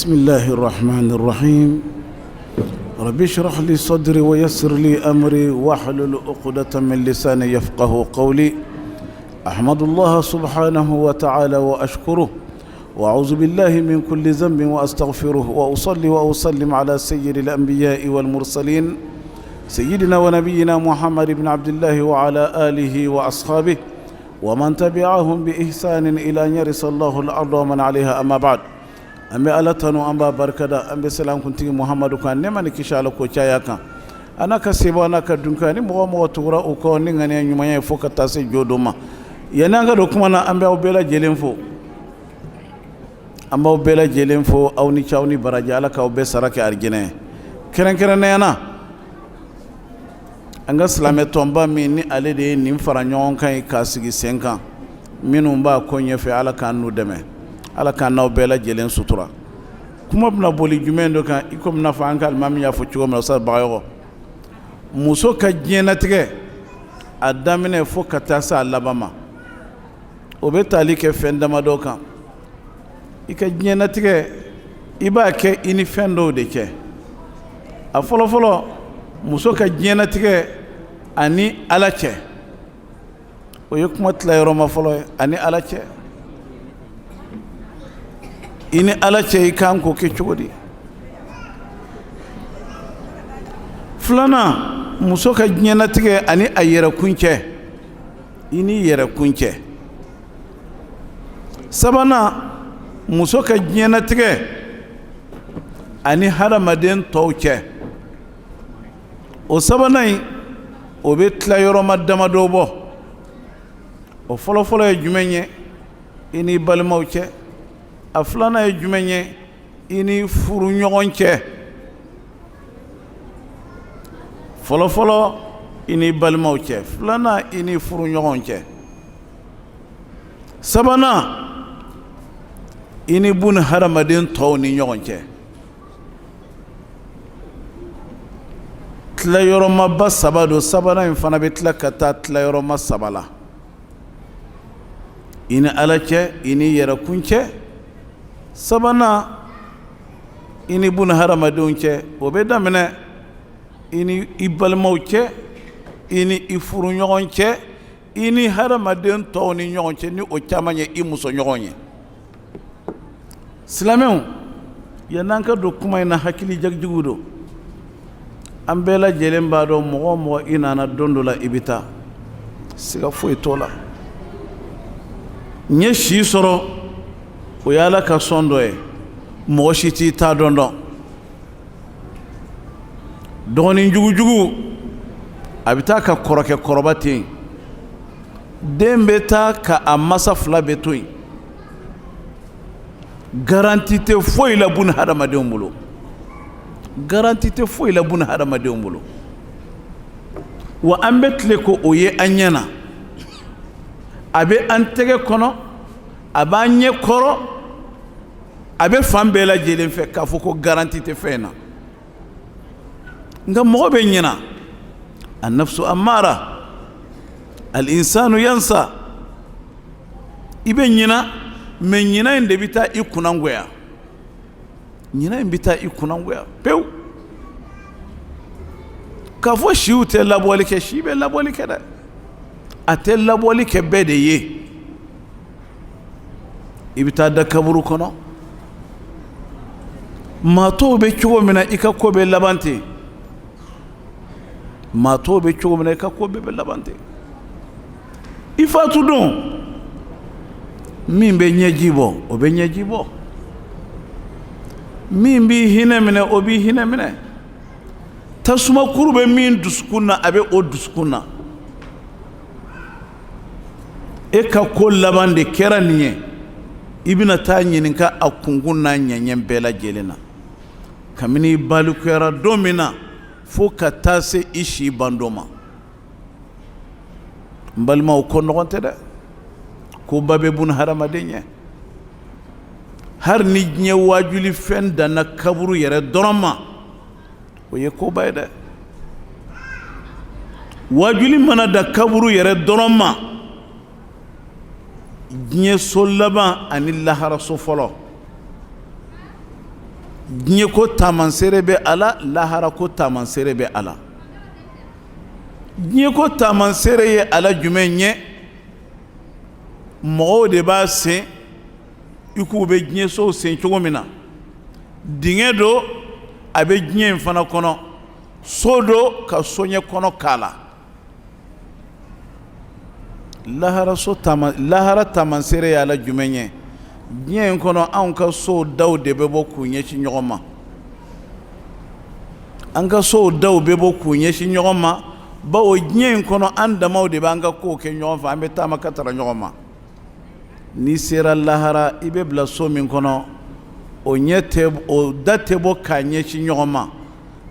بسم الله الرحمن الرحيم رب اشرح لي صدري ويسر لي أمري واحلل عقدة من لساني يفقه قولي أحمد الله سبحانه وتعالى وأشكره وأعوذ بالله من كل ذنب وأستغفره وأصلي وأسلم على سيد الأنبياء والمرسلين سيدنا ونبينا محمد بن عبد الله وعلى آله وأصحابه ومن تبعهم بإحسان إلى أن يرث الله الأرض ومن عليها أما بعد أمي ألتنو أمبا بركدا أمي سلام كنتي محمد كان نماني كشالو كوچايا كان أنا كسيبو أنا كدنكاني مغا تورا أكو نغاني نيومانيا فوق تاسي جودوما ينانغا دوكمانا أمي أو بلا جيلين فو أمي أو بلا جيلين فو أو نيشاوني براجالا كاو بسراكي أرجيني كرن كرن نيانا anga silame tomba min ni ale de ye nin fara ɲɔgɔn kan k'a sigi sen kan minnu b'a ko ɲɛfɛ ala k'an n'u dɛmɛ ala k'an n'aw bɛɛ lajɛlen sutura kuma bɛna boli jumɛn dɔ kan i komi n'a fɔ an ka alimami y'a fɔ cogo min na Ustaz Bagayoko muso ka diɲɛnatigɛ a daminɛ fo ka taa se a laban ma o bɛ tali kɛ fɛn damadɔ kan i ka diɲɛnatigɛ i b'a kɛ i ni fɛn dɔw de cɛ a fɔlɔfɔlɔ muso ka diɲɛnatigɛ ani ala cɛ o ye kuma tilayɔrɔma fɔlɔ ye ani ala cɛ i ni ala cɛ i kan k'o kɛ cogo di filanan muso ka diɲɛnatigɛ ani a yɛrɛkun cɛ i ni yɛrɛkun cɛ sabanan muso ka diɲɛnatigɛ ani hadamaden tɔw cɛ o sabanan in o bɛ tila yɔrɔma damadɔ bɔ o fɔlɔfɔlɔ ye jumɛn ye i ni balimaw cɛ a filanan ye jumɛn ye i ni furuɲɔgɔn cɛ fɔlɔfɔlɔ i ni balimaw cɛ filanan i ni furuɲɔgɔn cɛ sabanan i ni bun hadamaden tɔw ni ɲɔgɔn cɛ tilayɔrɔmaba saba don sabanan in fana bɛ tila ka taa tilayɔrɔma saba la i ni ala cɛ i ni yɛrɛkun cɛ sabanan i ni buna hadamadenw cɛ o bɛ daminɛ i ni i balimaw cɛ i ni i furuɲɔgɔn cɛ i ni hadamaden tɔw ni ɲɔgɔn cɛ ni o caman ye i musoɲɔgɔn ye silamɛw yann'an ka don kuma in na hakili jagijugu don an bɛɛ lajɛlen b'a dɔn mɔgɔ o mɔgɔ i nana don dɔ la i bɛ taa siga foyi t'o la n ye si sɔrɔ o ye ala ka sɔn dɔ ye mɔgɔ si t'i ta dɔn dɔgɔnin jugujugu a bɛ taa ka kɔrɔkɛ kɔrɔba ten den bɛ taa ka a masa fila bɛ to yen garanti tɛ foyi la bun hadamadenw bolo garanti tɛ foyi la bun hadamadenw bolo wa an bɛ tile ko o ye an ɲɛna a bɛ an tɛgɛ kɔnɔ a b'an ɲɛ kɔrɔ a bɛ fan bɛɛ lajɛlen fɛ k'a fɔ ko garanti tɛ fɛn na nka mɔgɔ bɛ ɲɛna a nafsu amara al insanu yansa i bɛ ɲɛna mɛ ɲɛna in de bɛ taa i kunnangoya ɲina in bɛ taa i kunnangoya pewu k'a fɔ siw tɛ labɔli kɛ si bɛ labɔli kɛ dɛ a tɛ labɔli kɛ bɛɛ de ye i bɛ taa da kaburu kɔnɔ maa tɔw bɛ cogo min na i ka ko bɛ laban ten maa tɔw bɛ cogo min na i ka ko bɛɛ bɛ laban ten i fatu don min bɛ ɲɛji bɔ o bɛ ɲɛji bɔ min b'i hinɛ minɛ o b'i hinɛ minɛ tasuma kuru bɛ min dusukun na a bɛ o dusukun na e ka ko laban de kɛra nin ye i bɛna taa ɲininka a kunkun n'a ɲɛɲɛ bɛɛ lajɛlen na kabini i balikuyara don min na fo ka taa se i si bandon ma n balimaw ko nɔgɔn tɛ dɛ ko ba bɛ bun hadamaden ye har ni diɲɛ wajuli fɛn danna kaburu yɛrɛ dɔrɔn ma o ye koba ye dɛ wajuli mana da kaburu yɛrɛ dɔrɔn ma diɲɛ so laban ani lahara so fɔlɔ diɲɛ ko taamaseere bɛ a la lahara ko taamaseere bɛ a la diɲɛ ko taamaseere ye a la jumɛn ye mɔgɔw de b'a sen i k'u bɛ diɲɛ sow sen cogo min na dingɛ do a bɛ diɲɛ in fana kɔnɔ so do ka soɲɛ kɔnɔ k'a la lahara taamaseere ye a la jumɛn ye diɲɛ in kɔnɔ anw ka sow daw de bɛ bɔ k'u ɲɛsin ɲɔgɔn ma an ka sow daw bɛ bɔ k'u ɲɛsin ɲɔgɔn ma bawo diɲɛ in kɔnɔ an damaw de b'an ka kow kɛ ɲɔgɔn fɛ an bɛ taama ka tara ɲɔgɔn ma n'i sera lahara i bɛ bila so min kɔnɔ o da tɛ bɔ k'a ɲɛsin ɲɔgɔn ma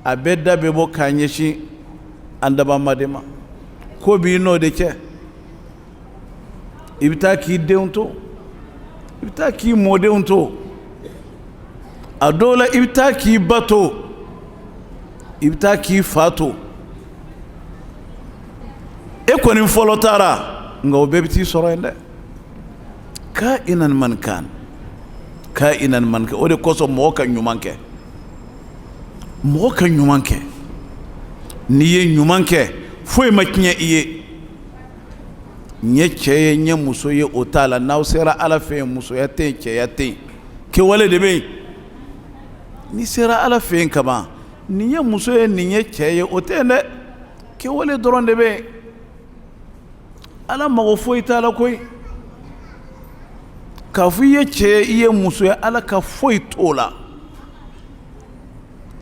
a bɛɛ da bɛ bɔ k'a ɲɛsin an dabama de ma ko b'i n'o de cɛ i bɛ taa k'i denw to i bɛ taa k'i mɔdenw to a dɔw la i bɛ taa k'i ba to i bɛ taa k'i fa to e kɔni fɔlɔ taara nka o bɛɛ bɛ t'i sɔrɔ yen dɛ ka'inan man kan o de kosɔn mɔgɔ ka ɲuman kɛ n'i ye ɲuman kɛ foyi ma tiɲɛ i ye n ye cɛ ye n ye muso ye o t'a la n'aw sera ala fɛ yen musoya tɛ yen cɛya tɛ yen kɛwale de bɛ yen n'i sera ala fɛ yen kaban nin ye muso ye nin ye cɛ ye o tɛ yen dɛ kɛwale dɔrɔn de bɛ yen ala mago foyi t'a la koyi k'a fɔ i ye cɛ ye i ye muso ye ala ka foyi t'o la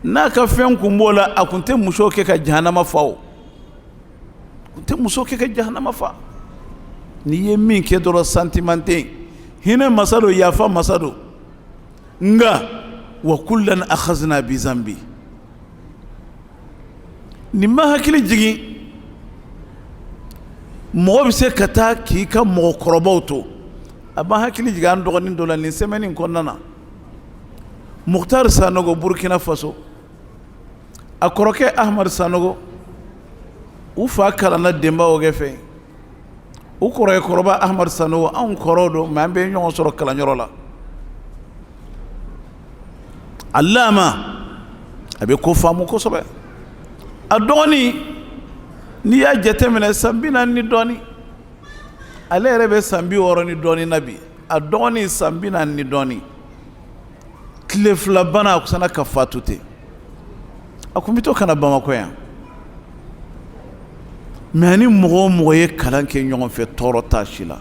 n'a ka fɛn kun b'o la a kun tɛ muso kɛ ka jahanama fa o n'i ye min kɛ dɔrɔn sentiment tɛ yen hinɛ masa don yafa masa don nka wa kullan akhazna bi zanbi nin ma hakili jigin mɔgɔ bɛ se ka taa k'i ka mɔgɔkɔrɔbaw to a b'a hakili jigin an dɔgɔnin dɔ la nin semaine in kɔnɔna na Mukhtar Sanogo Burkina Faso a kɔrɔkɛ Ahmad Sanogo u fa kalanna denbaw fɛ u kɔrɔkɛkɔrɔba Ahmad Sanogo anw kɔrɔw don mais an bɛ ɲɔgɔn sɔrɔ kalanyɔrɔ la Allama a bɛ ko faamu kosɛbɛ a dɔgɔnin n'i y'a jateminɛ san 40 ni dɔɔnin ale yɛrɛ bɛ san 60 ni dɔɔnin na bi a dɔgɔnin san 40 ni dɔɔnin tile fila bana a kusanna ka fatu ten a kun bɛ to kana Bamakɔ yan mais ani mɔgɔ o mɔgɔ ye kalan kɛ ɲɔgɔn fɛ tɔɔrɔ t'a si la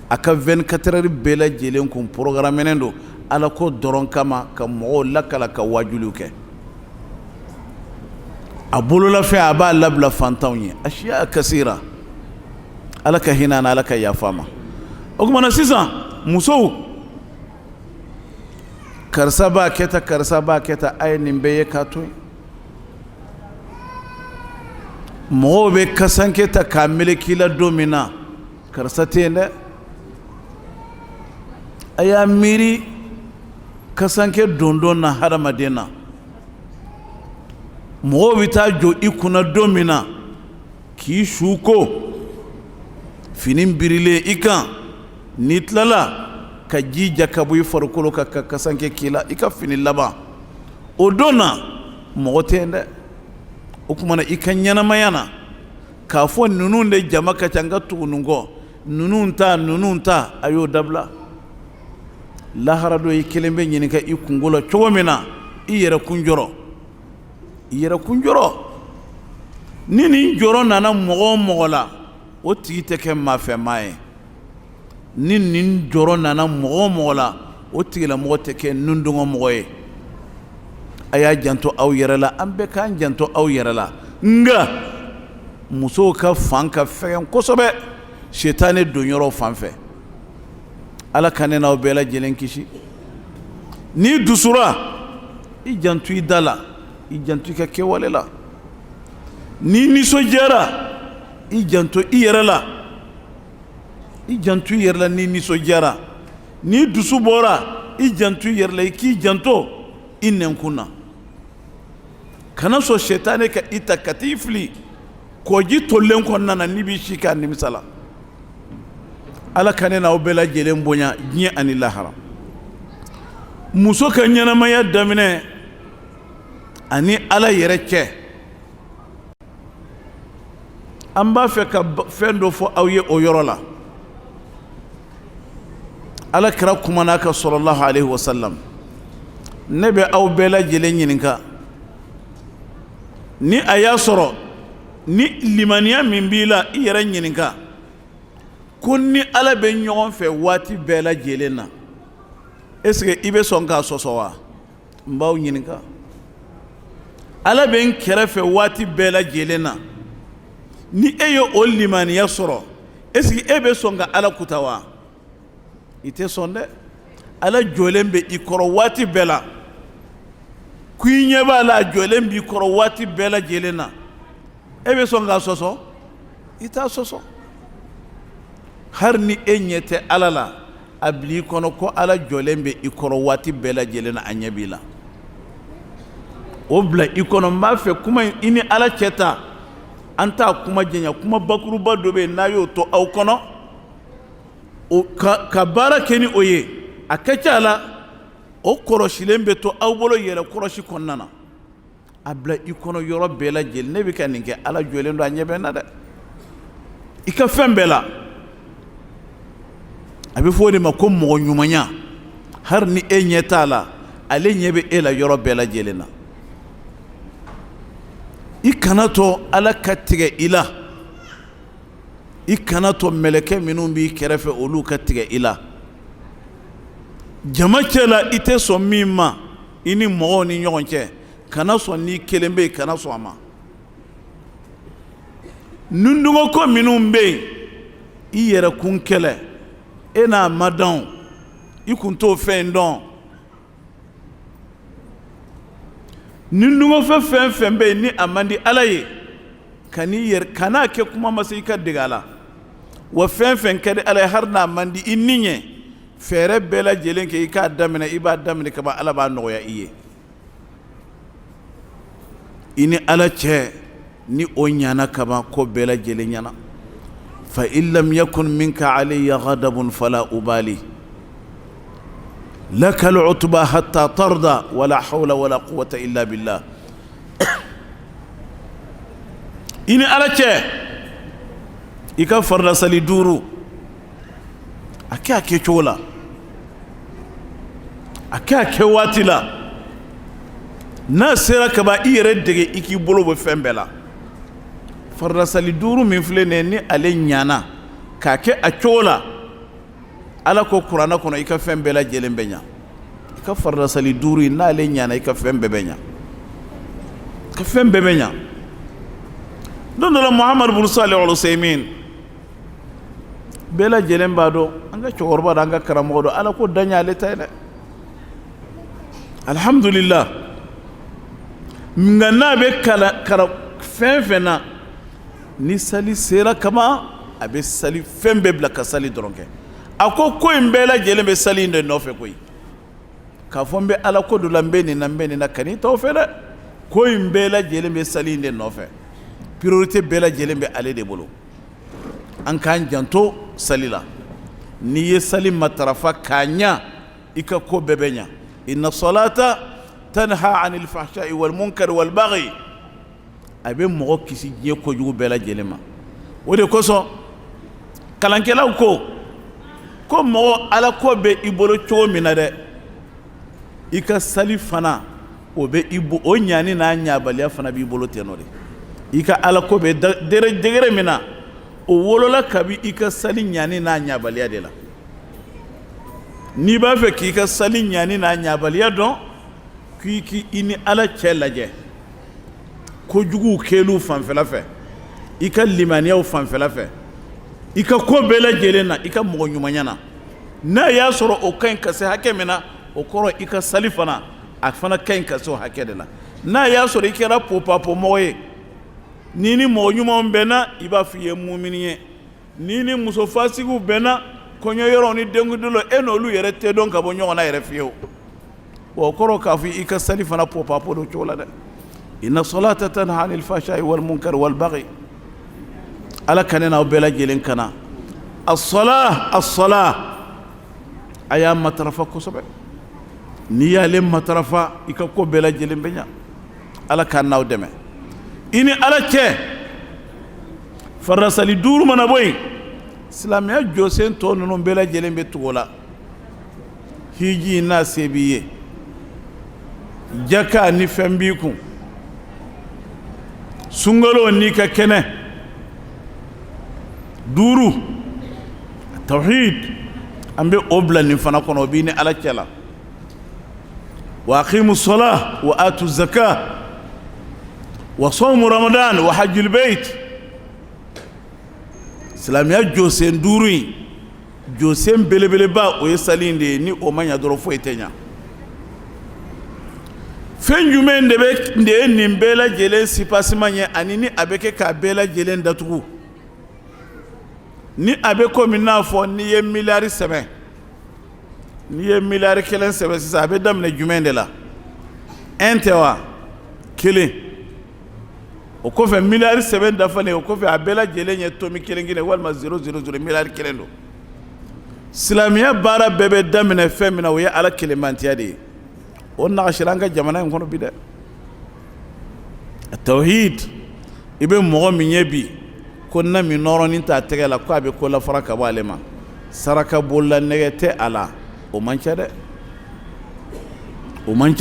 a ka 24 heures bɛɛ lajɛlen kun programmenen don ala ko dɔrɔn kama ka mɔgɔw lakala ka wajuliw kɛ a bololafɛn a b'a labila fantanw ye asiya kasira ala ka hinɛ na ala ka yafa ma o kumana sisan musow karisa b'a kɛta a ye nin bɛɛ ye k'a to yen mɔgɔw bɛ kasanke ta k'a meleki la don min na karisa tɛ yen dɛ a y'a miiri kasanke dondon na hadamaden na mɔgɔw bɛ taa jɔ i kunna don min na k'i su ko fini birilen i kan n'i tilala ka ji ja ka bɔ i farikolo ka kasanke k'i la i ka fini laban o don na mɔgɔ tɛ yen dɛ o kumana i ka ɲɛnamaya na k'a fɔ ninnu de jama ka ca n ka tugu nin kɔ ninnu ta a y'o dabila lahara dɔ i kelen bɛ ɲininka i kungo la cogo min na i yɛrɛ kun jɔrɔ ni nin jɔrɔ nana mɔgɔ o mɔgɔ la o tigi tɛ kɛ maafɛmaa ye ni nin jɔrɔ nana mɔgɔ o mɔgɔ la o tigilamɔgɔ tɛ kɛ nundɔngɔmɔgɔ ye a y'a janto aw yɛrɛ la an bɛɛ k'an janto aw yɛrɛ la nka musow ka fan ka fɛgɛn kosɛbɛ sitani donyɔrɔ fan fɛ ala ka ne n'aw bɛɛ lajɛlen kisi n'i dusura i janto i da la i janto i ka kɛwale la n'i nisɔndiyara i janto i yɛrɛ la n'i nisɔndiyara n'i dusu bɔra i janto i yɛrɛ la i k'i janto i nɛnkun na kana sɔn sitani ka i ta ka t'i fili kɔji tolilen kɔnɔna na n'i b'i si k'a nimisa la ala ka ne n'aw bɛɛ lajɛlen bonya diɲɛ ani lahara muso ka ɲɛnamaya daminɛ ani Ala yɛrɛ cɛ an b'a fɛ ka fɛn dɔ fɔ aw ye o yɔrɔ la. Ala kira kumana ka sallallahu alaihi wasallam, ne bɛ aw bɛɛ lajɛlen ɲininka ni a y'a sɔrɔ ni limaniya min b'i la i yɛrɛ ɲininka ko ni Ala bɛ ɲɔgɔn fɛ waati bɛɛ lajɛlen na est-ce que i bɛ sɔn k'a sɔsɔ wa? n b'aw ɲininka. Ala bɛ n kɛrɛfɛ waati bɛɛ lajɛlen na ni e ye o limaniya sɔrɔ est-ce que e bɛ sɔn ka Ala kuta wa? i tɛ sɔn dɛ. Ala jɔlen bɛ i kɔrɔ waati bɛɛ la, ko i ɲɛ b'a la a jɔlen b'i kɔrɔ waati bɛɛ lajɛlen na, e bɛ sɔn k'a sɔsɔ? i t'a sɔsɔ. hari ni e ɲɛ tɛ Ala la a bil'i kɔnɔ ko Ala jɔlen bɛ i kɔrɔ waati bɛɛ lajɛlen na a ɲɛ b'i la, o bila i kɔnɔ. n b'a fɛ kuma i ni Ala cɛ ta an t'a kuma jɛnya, kuma bakuruba dɔ bɛ yen n'a y'o to aw kɔnɔ ka baara kɛ ni o ye, a ka ca la o kɔlɔsilen bɛ to aw bolo yɛrɛ kɔlɔsi kɔnɔna na. a bila i kɔnɔ yɔrɔ bɛɛ lajɛlen ne bɛ ka nin kɛ Ala jɔlen don a ɲɛ bɛ n na dɛ. i ka fɛn bɛɛ la a bɛ fɔ o de ma ko mɔgɔ ɲumanya. hari ni e ɲɛ t'a la ale ɲɛ bɛ e la yɔrɔ bɛɛ lajɛlen na. i kana to Ala ka tigɛ i la, i kana to mɛlɛkɛ minnu b'i kɛrɛfɛ olu ka tigɛ i la. jama cɛ la i tɛ sɔn min ma i ni mɔgɔw ni ɲɔgɔn cɛ, kana sɔn n'i kelen bɛ yen kana sɔn a ma. nundungɔko minnu bɛ yen i yɛrɛ kun kɛlɛ e n'a ma dɔn, i kun t'o fɛn dɔn. nundungɔfɛn fɛn fɛn bɛ yen ni a man di Ala ye kan'a kɛ kuma ma se i ka dege a la, wa fɛn fɛn ka di Ala ye hari n'a man di i ni ɲɛ, fɛɛrɛ bɛɛ lajɛlen kɛ i k'a daminɛ, i b'a daminɛ ka ban Ala b'a nɔgɔya i ye. i ni Ala cɛ ni o ɲana ka ban ko bɛɛ lajɛlen ɲana. fa in lam yakun minka alayya ghadabun fala ubali laka al-utba hatta tarda wala hawla wala quwwata illa billah. i ni Ala cɛ i ka farida sali 5 a kɛ a kɛcogo la, a kɛ a kɛ waati la. n'a sera ka ban i yɛrɛ dege i k'i bolo bɔ fɛn bɛɛ la. farida sali 5 min filɛ nin ye ni ale ɲana k'a kɛ a cogo la, Ala ko kuranɛ kɔnɔ i ka fɛn bɛɛ lajɛlen bɛ ɲa. i ka farida sali 5 in n'ale ɲana i ka fɛn bɛɛ bɛ ɲa, ka fɛn bɛɛ bɛ ɲa. don dɔ la Muhamadu bun Salih al-Usaimin bɛɛ lajɛlen b'a dɔn, an ka cɛkɔrɔba dɔn, an ka karamɔgɔ dɔn, Ala ko dan y'ale ta ye dɛ. alhamdulillah. nka n'a bɛ kalan fɛn fɛn na ni sali sera kama a bɛ sali fɛn bɛɛ bila ka sali dɔrɔn kɛ. a ko in bɛɛ lajɛlen bɛ sali in de nɔfɛ koyi. k'a fɔ n bɛ Ala ko dɔ la n bɛ nin na n bɛ nin na kan'i t'o fɛ dɛ. ko in bɛɛ lajɛlen bɛ sali in de nɔfɛ. priorité bɛɛ lajɛlen bɛ ale de bolo. an k'an janto sali la. n'i ye sali matarafa k'a ɲa i ka ko bɛɛ bɛ ɲa. inna salata tanha anil fahsha'i wal munkari wal baghi. a bɛ mɔgɔ kisi diɲɛ kojugu bɛɛ lajɛlen ma. o de kosɔn kalankɛlaw ko mɔgɔ Ala ko bɛ i bolo cogo min na dɛ, i ka sali fana o bɛ o ɲani n'a ɲabaliya fana b'i bolo ten nɔ de. i ka Ala ko bɛ degere min na o wolola kabi i ka sali ɲani n'a ɲabaliya de la. n'i b'a fɛ k'i ka sali ɲani n'a ɲabaliya dɔn, k'i ni Ala cɛ lajɛ kojuguw kɛliw fanfɛla fɛ, i ka limaniyaw fanfɛla fɛ, i ka ko bɛɛ lajɛlen na, i ka mɔgɔ ɲumanya na. n'a y'a sɔrɔ o ka ɲi ka se hakɛ min na, o kɔrɔ i ka sali fana a fana ka ɲi ka se o hakɛ de la. n'a y'a sɔrɔ i kɛra popapomɔgɔ ye, n'i ni mɔgɔ ɲumanw bɛnna i b'a fɔ i ye mumini ye, n'i ni muso fasigiw bɛnna kɔɲɔyɔrɔw ni denkundilo e n'olu yɛrɛ tɛ dɔn ka bɔ ɲɔgɔn na yɛrɛ fiyewu. o kɔrɔ k'a fɔ i ka sali fana popapo do cogo la dɛ. inna salata tanha anil fahsha'i wal munkari wal baghi. Ala ka ne n'aw bɛɛ lajɛlen kana as-salah a y'a matarafa kosɛbɛ. n'i y'ale matarafa i ka ko bɛɛ lajɛlen bɛ ɲa ala k'a n'aw dɛmɛ i ni ala cɛ faradasali 5 mana bɔ yen silamɛya jɔsen tɔ ninnu bɛɛ lajɛlen bɛ tugu o la hiji n'a se b'i ye jaka ni fɛn b'i kun sunkalo n'i ka kɛnɛ 5 tawhid an bɛ o bila nin fana kɔnɔ o b'i ni ala cɛ la wa aqimu salah wa atu zakah wa sawmu ramadan wa hajjul bayt silamɛya jɔsen 5 in jɔsen belebeleba o ye sali in de ye ni o ma ɲa dɔrɔn foyi tɛ ɲa fɛn jumɛn de ye nin bɛɛ lajɛlen sipasima ye ani ni a bɛ kɛ k'a bɛɛ lajɛlen datugu ni a bɛ komi n'a fɔ n'i ye miliyari sɛbɛn n'i ye miliyari 1 sɛbɛn sisan a bɛ daminɛ jumɛn de la 1 tɛ wa 1 o kɔfɛ miliyari sɛbɛn dafalen o kɔfɛ a bɛɛ lajɛlen ye tomi 1 walima 000 miliyari 1 don silamɛya baara bɛɛ bɛ daminɛ fɛn min na o ye ala kelemantiya de ye o nagasira an ka jamana in kɔnɔ bi dɛ tawhid i bɛ mɔgɔ min ye bi ko na min nɔrɔnin t'a tɛgɛ la ko a bɛ ko lafara ka bɔ ale ma saraka bolola nɛgɛ tɛ a la o man ca dɛ o man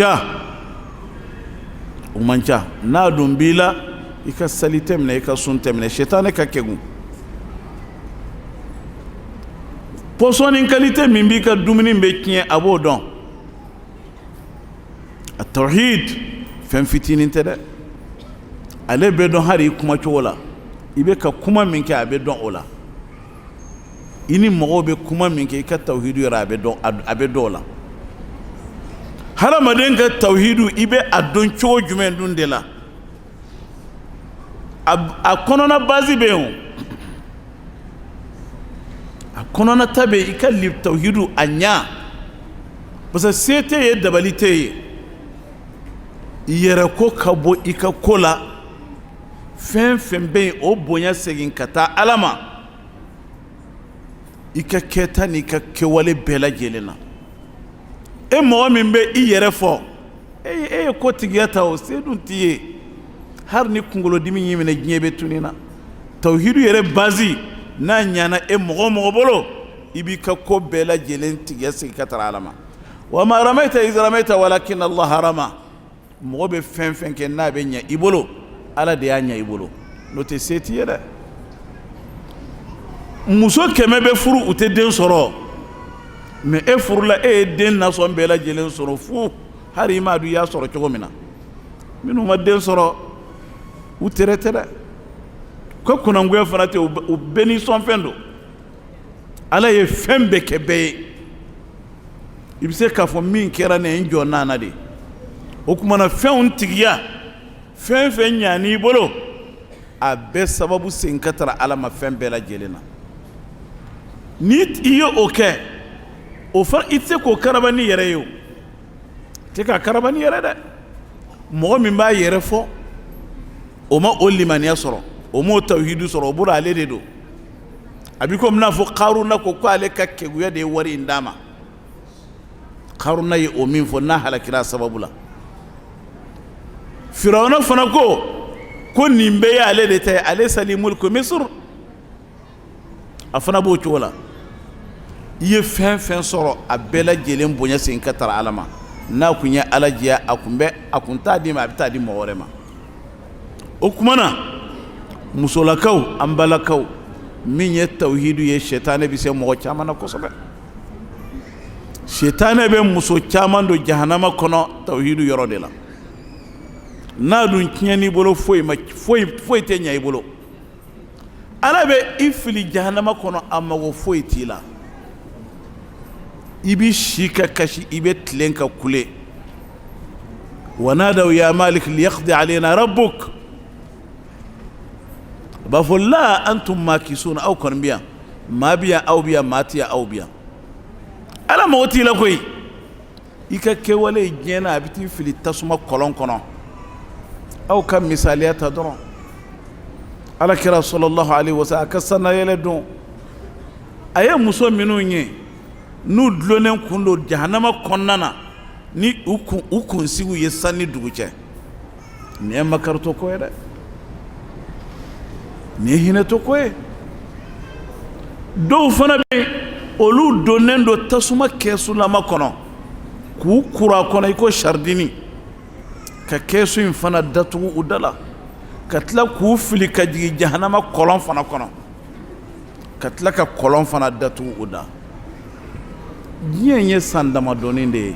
ca n'a dun b'i la i ka sali tɛ minɛ i ka sun tɛ minɛ sitani ka kɛgun pɔsɔni qualité min b'i ka dumuni bɛ tiɲɛ a b'o dɔn a tawhid fɛn fitinin tɛ dɛ ale bɛ dɔn hali i kuma cogo la i bɛ ka kuma min kɛ a bɛ dɔn o la i ni mɔgɔw bɛ kuma min kɛ i ka tawhidu yɛrɛ a bɛ dɔn o la hadamaden ka tawhidu i bɛ a dɔn cogo jumɛn dun de la a kɔnɔna base bɛ yen o a kɔnɔna ta bɛ yen i ka tawhidu a ɲa parce que se tɛ ye dabali tɛ ye yɛrɛ ko ka bɔ i ka ko la fɛn fɛn bɛ yen o bonya segin ka taa ala ma i ka kɛta n'i ka kɛwale bɛɛ lajɛlen na e mɔgɔ min bɛ i yɛrɛ fɔ e ye ko tigiya ta o se dun t'i ye hali ni kunkolodimi y'i minɛ diɲɛ bɛ tunun na tawhidu yɛrɛ base n'a ɲana e mɔgɔ bolo i b'i ka ko bɛɛ lajɛlen tigiya segin ka taa ala ma wa ma ramaita iz ramaita walakin Allah harama mɔgɔ bɛ fɛn fɛn kɛ n'a bɛ ɲɛ i bolo ala de y'a ɲɛ i bolo n'o tɛ se t'i ye dɛ muso 100 bɛ furu u tɛ den sɔrɔ mais e furula e ye den nasɔn bɛɛ lajɛlen sɔrɔ fu hali i m'a dɔn i y'a sɔrɔ cogo min na minnu ma den sɔrɔ u tere tɛ dɛ ko kunangoya fana tɛ u bɛɛ ni sɔnfɛn don ala ye fɛn bɛɛ kɛ bɛɛ ye i bɛ se k'a fɔ min kɛra nin ye n jɔ nana de o kumana fɛnw tigiya fɛn fɛn ɲan'i bolo a bɛɛ sababu segin ka tara ala ma fɛn bɛɛ lajɛlen na ni i ye o kɛ o fana i tɛ se k'o karaba n'i yɛrɛ ye o tɛ k'a karaba n'i yɛrɛ dɛ mɔgɔ min b'a yɛrɛ fɔ o ma o limaniya sɔrɔ o m'o tawhidu sɔrɔ o bolo ale de don a bɛ komi n'a fɔ Karuna ko ale ka keguya de ye wari in d'a ma Karuna ye o min fɔ n'a halakira a sababu la Firawuna fana ko nin bɛɛ ye ale de ta ye ale sali mulku Misr a fana b'o cogo la i ye fɛn fɛn sɔrɔ a bɛɛ lajɛlen bonya segin ka tara ala ma n'a kun ye ala diya a kun t'a di ma a bɛ taa di mɔgɔ wɛrɛ ma o kumana musolakaw an balakaw min ye tawhidu ye shetane bɛ se mɔgɔ caman na kosɛbɛ shetane bɛ muso caman don jahanama kɔnɔ tawhidu yɔrɔ de la n'a dun tiɲɛn'i bolo foyi tɛ ɲɛ i bolo ala bɛ i fili jahanama kɔnɔ a mago foyi t'i la i bɛ si ka kasi i bɛ tilen ka kule wanadaw ya malik liyaqdi alayna rabbuk a b'a fɔ la antum makisuna aw kɔni bɛ yan maa bɛ yan aw bɛ yan maa tɛ yan aw bɛ yan ala mago t'i la koyi i ka kɛwale diɲɛ na a bɛ t'i fili tasuma kɔlɔn kɔnɔ aw ka misaliya ta dɔrɔn alakira sallallahu alaihi wasallam a ka sanayɛlɛ don a ye muso minnu ye n'u dulonnen kun don jahanama kɔnɔna na ni u kunsigiw ye sanni dugu cɛ nin ye makaritɔ ko ye dɛ nin ye hinɛtɔ ko ye dɔw fana bɛ olu donnen don tasuma kɛsulama kɔnɔ k'u kura kɔnɔ i ko saridini ka kɛsu in fana datugu u da la ka tila k'u fili ka jigin jahanama kɔlɔn fana kɔnɔ ka tila ka kɔlɔn fana datugu u da diɲɛ ye san damadɔnin de ye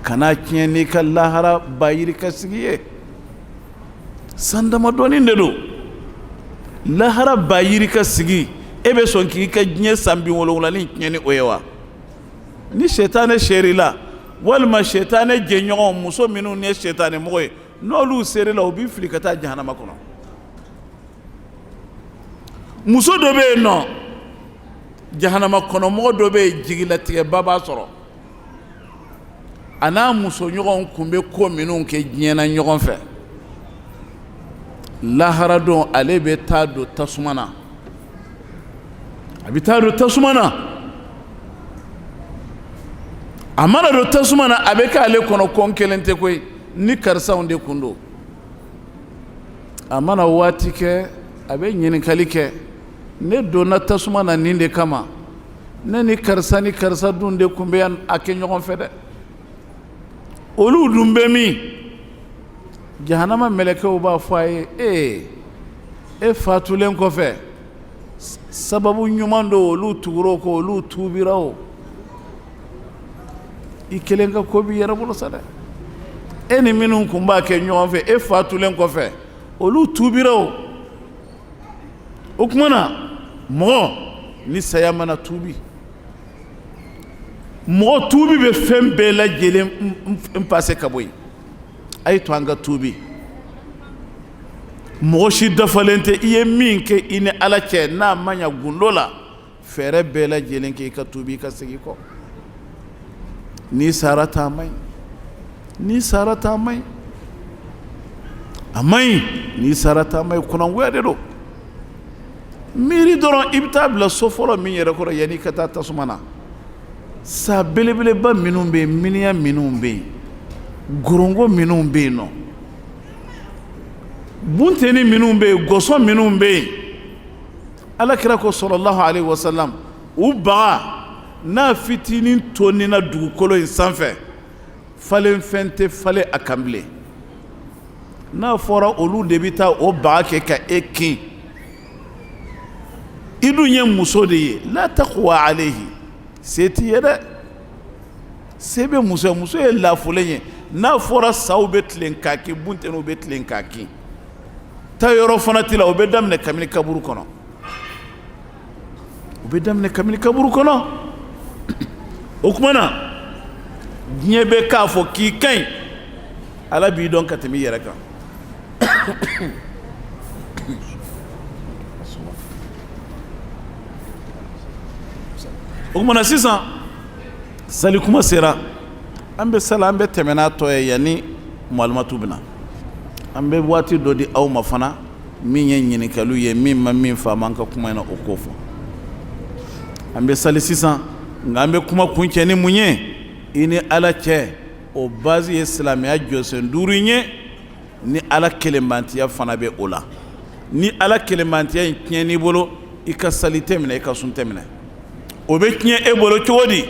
kana tiɲɛ n'i ka lahara bayiri ka sigi ye san damadɔnin de don lahara bayiri ka sigi e bɛ sɔn k'i ka diɲɛ san 70 tiɲɛ ni o ye wa ni sɛtanɛ sɛri la walima sɛtanɛ jɛɲɔgɔn muso minnu ni ye sɛtanɛ mɔgɔ ye n'olu seri la u b'i fili ka taa jahanama kɔnɔ muso dɔ bɛ yen nɔ jahanama kɔnɔ mɔgɔ dɔ bɛ yen jigilatigɛba b'a sɔrɔ a n'a muso ɲɔgɔn kun bɛ ko minnu kɛ diɲɛ na ɲɔgɔn fɛ lahara don ale bɛ taa don tasuma na a bɛ taa don tasuma na a mana don tasuma na a bɛ k'ale kɔnɔ kɔn kelen tɛ koyi ni karisaw de kun don a mana waati kɛ a bɛ ɲininkali kɛ ne donna tasuma na nin de kama ne ni karisa dun de kun bɛ a kɛ ɲɔgɔn fɛ dɛ olu dun bɛ min jahanama mɛlɛkɛw b'a fɔ a ye e fatulen kɔfɛ sababu ɲuman don olu tugura o kɔ olu tuubira o i kelen ka ko b'i yɛrɛ bolo sa dɛ e ni minnu kun b'a kɛ ɲɔgɔn fɛ e fatulen kɔfɛ olu tuubira o tuma na mɔgɔ ni saya mana tuubi mɔgɔ tuubi bɛ fɛn bɛɛ lajɛlen n pase ka bɔ yen a ye to an ka tuubi mɔgɔ si dafalen tɛ i ye min kɛ i ni ala cɛ n'a ma ɲɛ gundo la fɛɛrɛ bɛɛ lajɛlen kɛ i ka tuubi i ka segin kɔ n'i sara ta a man ɲi n'i sara ta a man ɲi a man ɲi n'i sara ta a man ɲi kunangoya de don miiri dɔrɔn i bɛ taa bila so fɔlɔ min yɛrɛ kɔrɔ yanni i ka taa tasuma na sa belebeleba minnu bɛ yen miniya minnu bɛ yen gorongo minnu bɛ yen nɔ bunteni minnu bɛ yen gɔsɔn minnu bɛ yen alakira ko sallallahu alaihi wasallam u baga n'a fitinin tonina dugukolo in sanfɛ falen fɛn tɛ falen a kan bilen n'a fɔra olu de bɛ taa o baga kɛ ka e kin i dun ye muso de ye la taqwa alayhi se t'i ye dɛ se bɛ muso ye lafulen ye n'a fɔra saw bɛ tilen k'a kin bunteniw bɛ tilen k'a kin ta yɔrɔ fana t'i la o bɛ daminɛ kabini kaburu kɔnɔ o bɛ daminɛ kabini kaburu kɔnɔ o tuma na diɲɛ bɛ k'a fɔ k'i ka ɲi ala b'i dɔn ka tɛmɛ i yɛrɛ kan o tuma na sisan sali kuma sera an bɛ sali an bɛ tɛmɛ n'a tɔ ye yanni muhalimatu bɛ na an bɛ waati dɔ di aw ma fana min ye ɲininkaliw ye min ma min faamu an ka kuma in na o k'o fɔ an bɛ sali sisan nka an bɛ kuma kuncɛ ni mun ye i ni ala cɛ o base ye silamɛya jɔsen 5 ye ni ala kelenbantiya fana bɛ o la ni ala kelenbantiya in tiɲɛ n'i bolo i ka sali tɛ minɛ i ka sun tɛ minɛ o bɛ tiɲɛ e bolo cogo di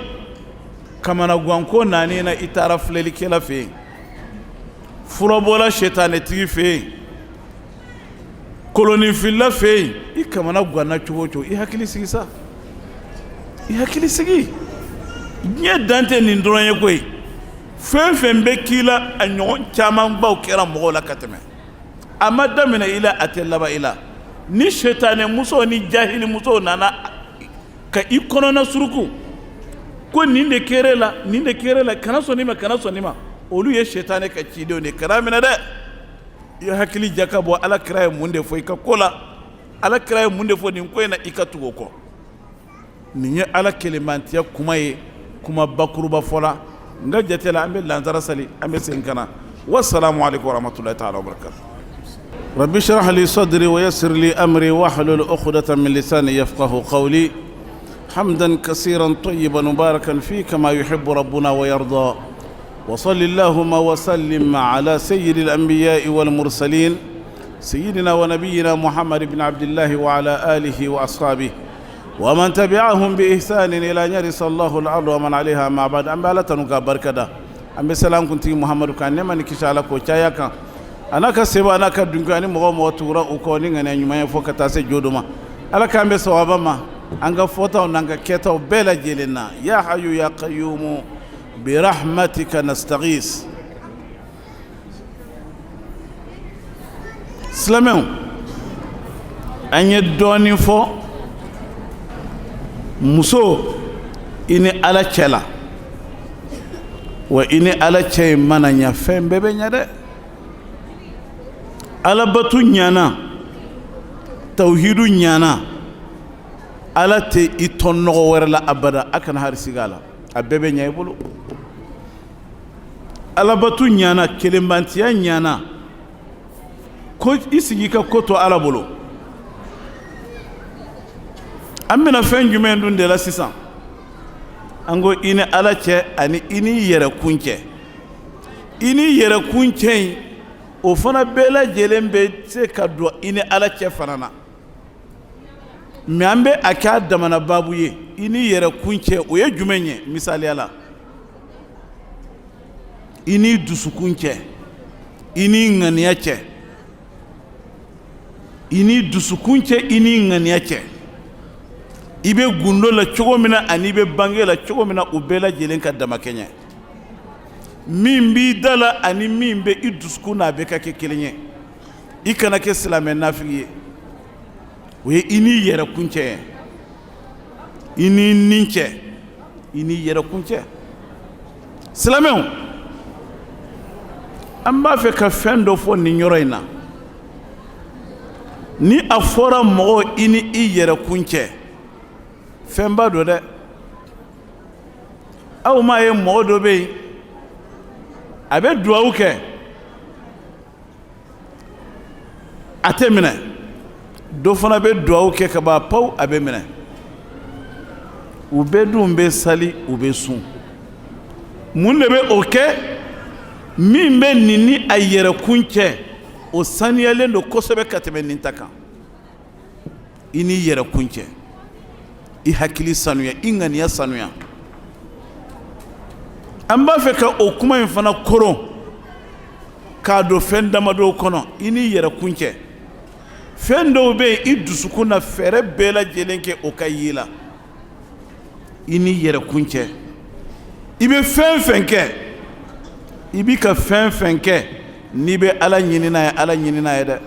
kamanaguwanko naani na i taara filɛlikɛla fɛ yen furabɔla sɛtanɛtigi fɛ yen kolonifila fɛ yen i kamana ganna cogo o cogo i hakili sigi sa i hakili sigi diɲɛ dan tɛ nin dɔrɔn ye koyi fɛn fɛn bɛ k'i la a ɲɔgɔn camanbaw kɛra mɔgɔw la ka tɛmɛ a ma daminɛ i la a tɛ laban i la ni sɛtanɛmusow ni jahilimusow nana ka i kɔnɔna suruku ko nin de kɛra la nin de kɛra la kana sɔn nin ma kana sɔn nin ma olu ye sɛtanɛ ka cidenw de kana minɛ dɛ i hakili jaka bɔ ala kira ye mun de fɔ i ka ko la ala kira ye mun de fɔ nin ko in na i ka tugu o kɔ nin ye ala kelenbantiya kuma ye kuma bakuruba fɔla n ka jate la an bɛ lansara sali an bɛ segin ka na wassalamu alaikum warahmatullahi ta'ala wabarakatuh rabbi shrah li sadri wa yassir li amri wahlul uqdatan min lisani yafqahu qawli حمدا كثيرا طيبا مباركا فيه كما يحب ربنا ويرضى وصل اللهم وسلم على سيد الأنبياء والمرسلين سيدنا ونبينا محمد بن عبد الله وعلى آله وأصحابه ومن تبعهم بإحسان إلى أن يرث الله الأرض ومن عليها ما بعد أما لا تنكا بركدا أما سلام كنت محمد كان نما نكشالك وشايكا أنا كسبا أنا كدنكاني مغام وتورا وكونين أنا يوم يفوك تاسي جودما ألا كان بسوابا ما أنك فوتا ونك كيتا وبلا جلنا يا حي يا قيوم برحمتك نستغيث سلامون أن يدوني فو مسو إني على تشلا وإني على تشي مانا نفهم ببي نده على بطو نيانا توحيد نيانا على تي إتنو ورلا أبدا أكن هارسيغالا أببي نيبولو على بطو نيانا كلمانتيا نيانا ko isigi ka koto ala bolo amina fen jumen dun de la sisan ango ini ala che ani ini yere kunche o fana bela jelembe se kadwa ini ala che fanana me ambe aka damana babu ye ini yere kunche o ye jumenye misali ala ini dusu kunche ini ngania che ini dusukunche ini nganiache ibe gundo la chogomina ani be bange la chogomina ubela jelenka damakenya mimbi dala ani mimbe idusukuna be kake kelenye ikana ke islamen nafiye we ini yera kunche ini ninche ini yera kunche islamen amba fe ka fendo fo ni nyoroina ni afora mo ini i yere kunche femba do de aw ma ye mo do be abe duawu ke atemine do fana be duawu ke ka ba paw abe mine ube dum be sali ube sun mun le be oke min be nini a yere kunche o saniyalen do kosebe katebe nintaka ini yere kunche I hakili sanuya inganiya sanuya amba fe ka o kuma in fana koro ka do fendama do kono ini yere kunche fendo be idusukuna fere bela jelenke o kayila ini yere kunche ibe fenfenke ibi ka fenfenke ni be ala nyinina ye de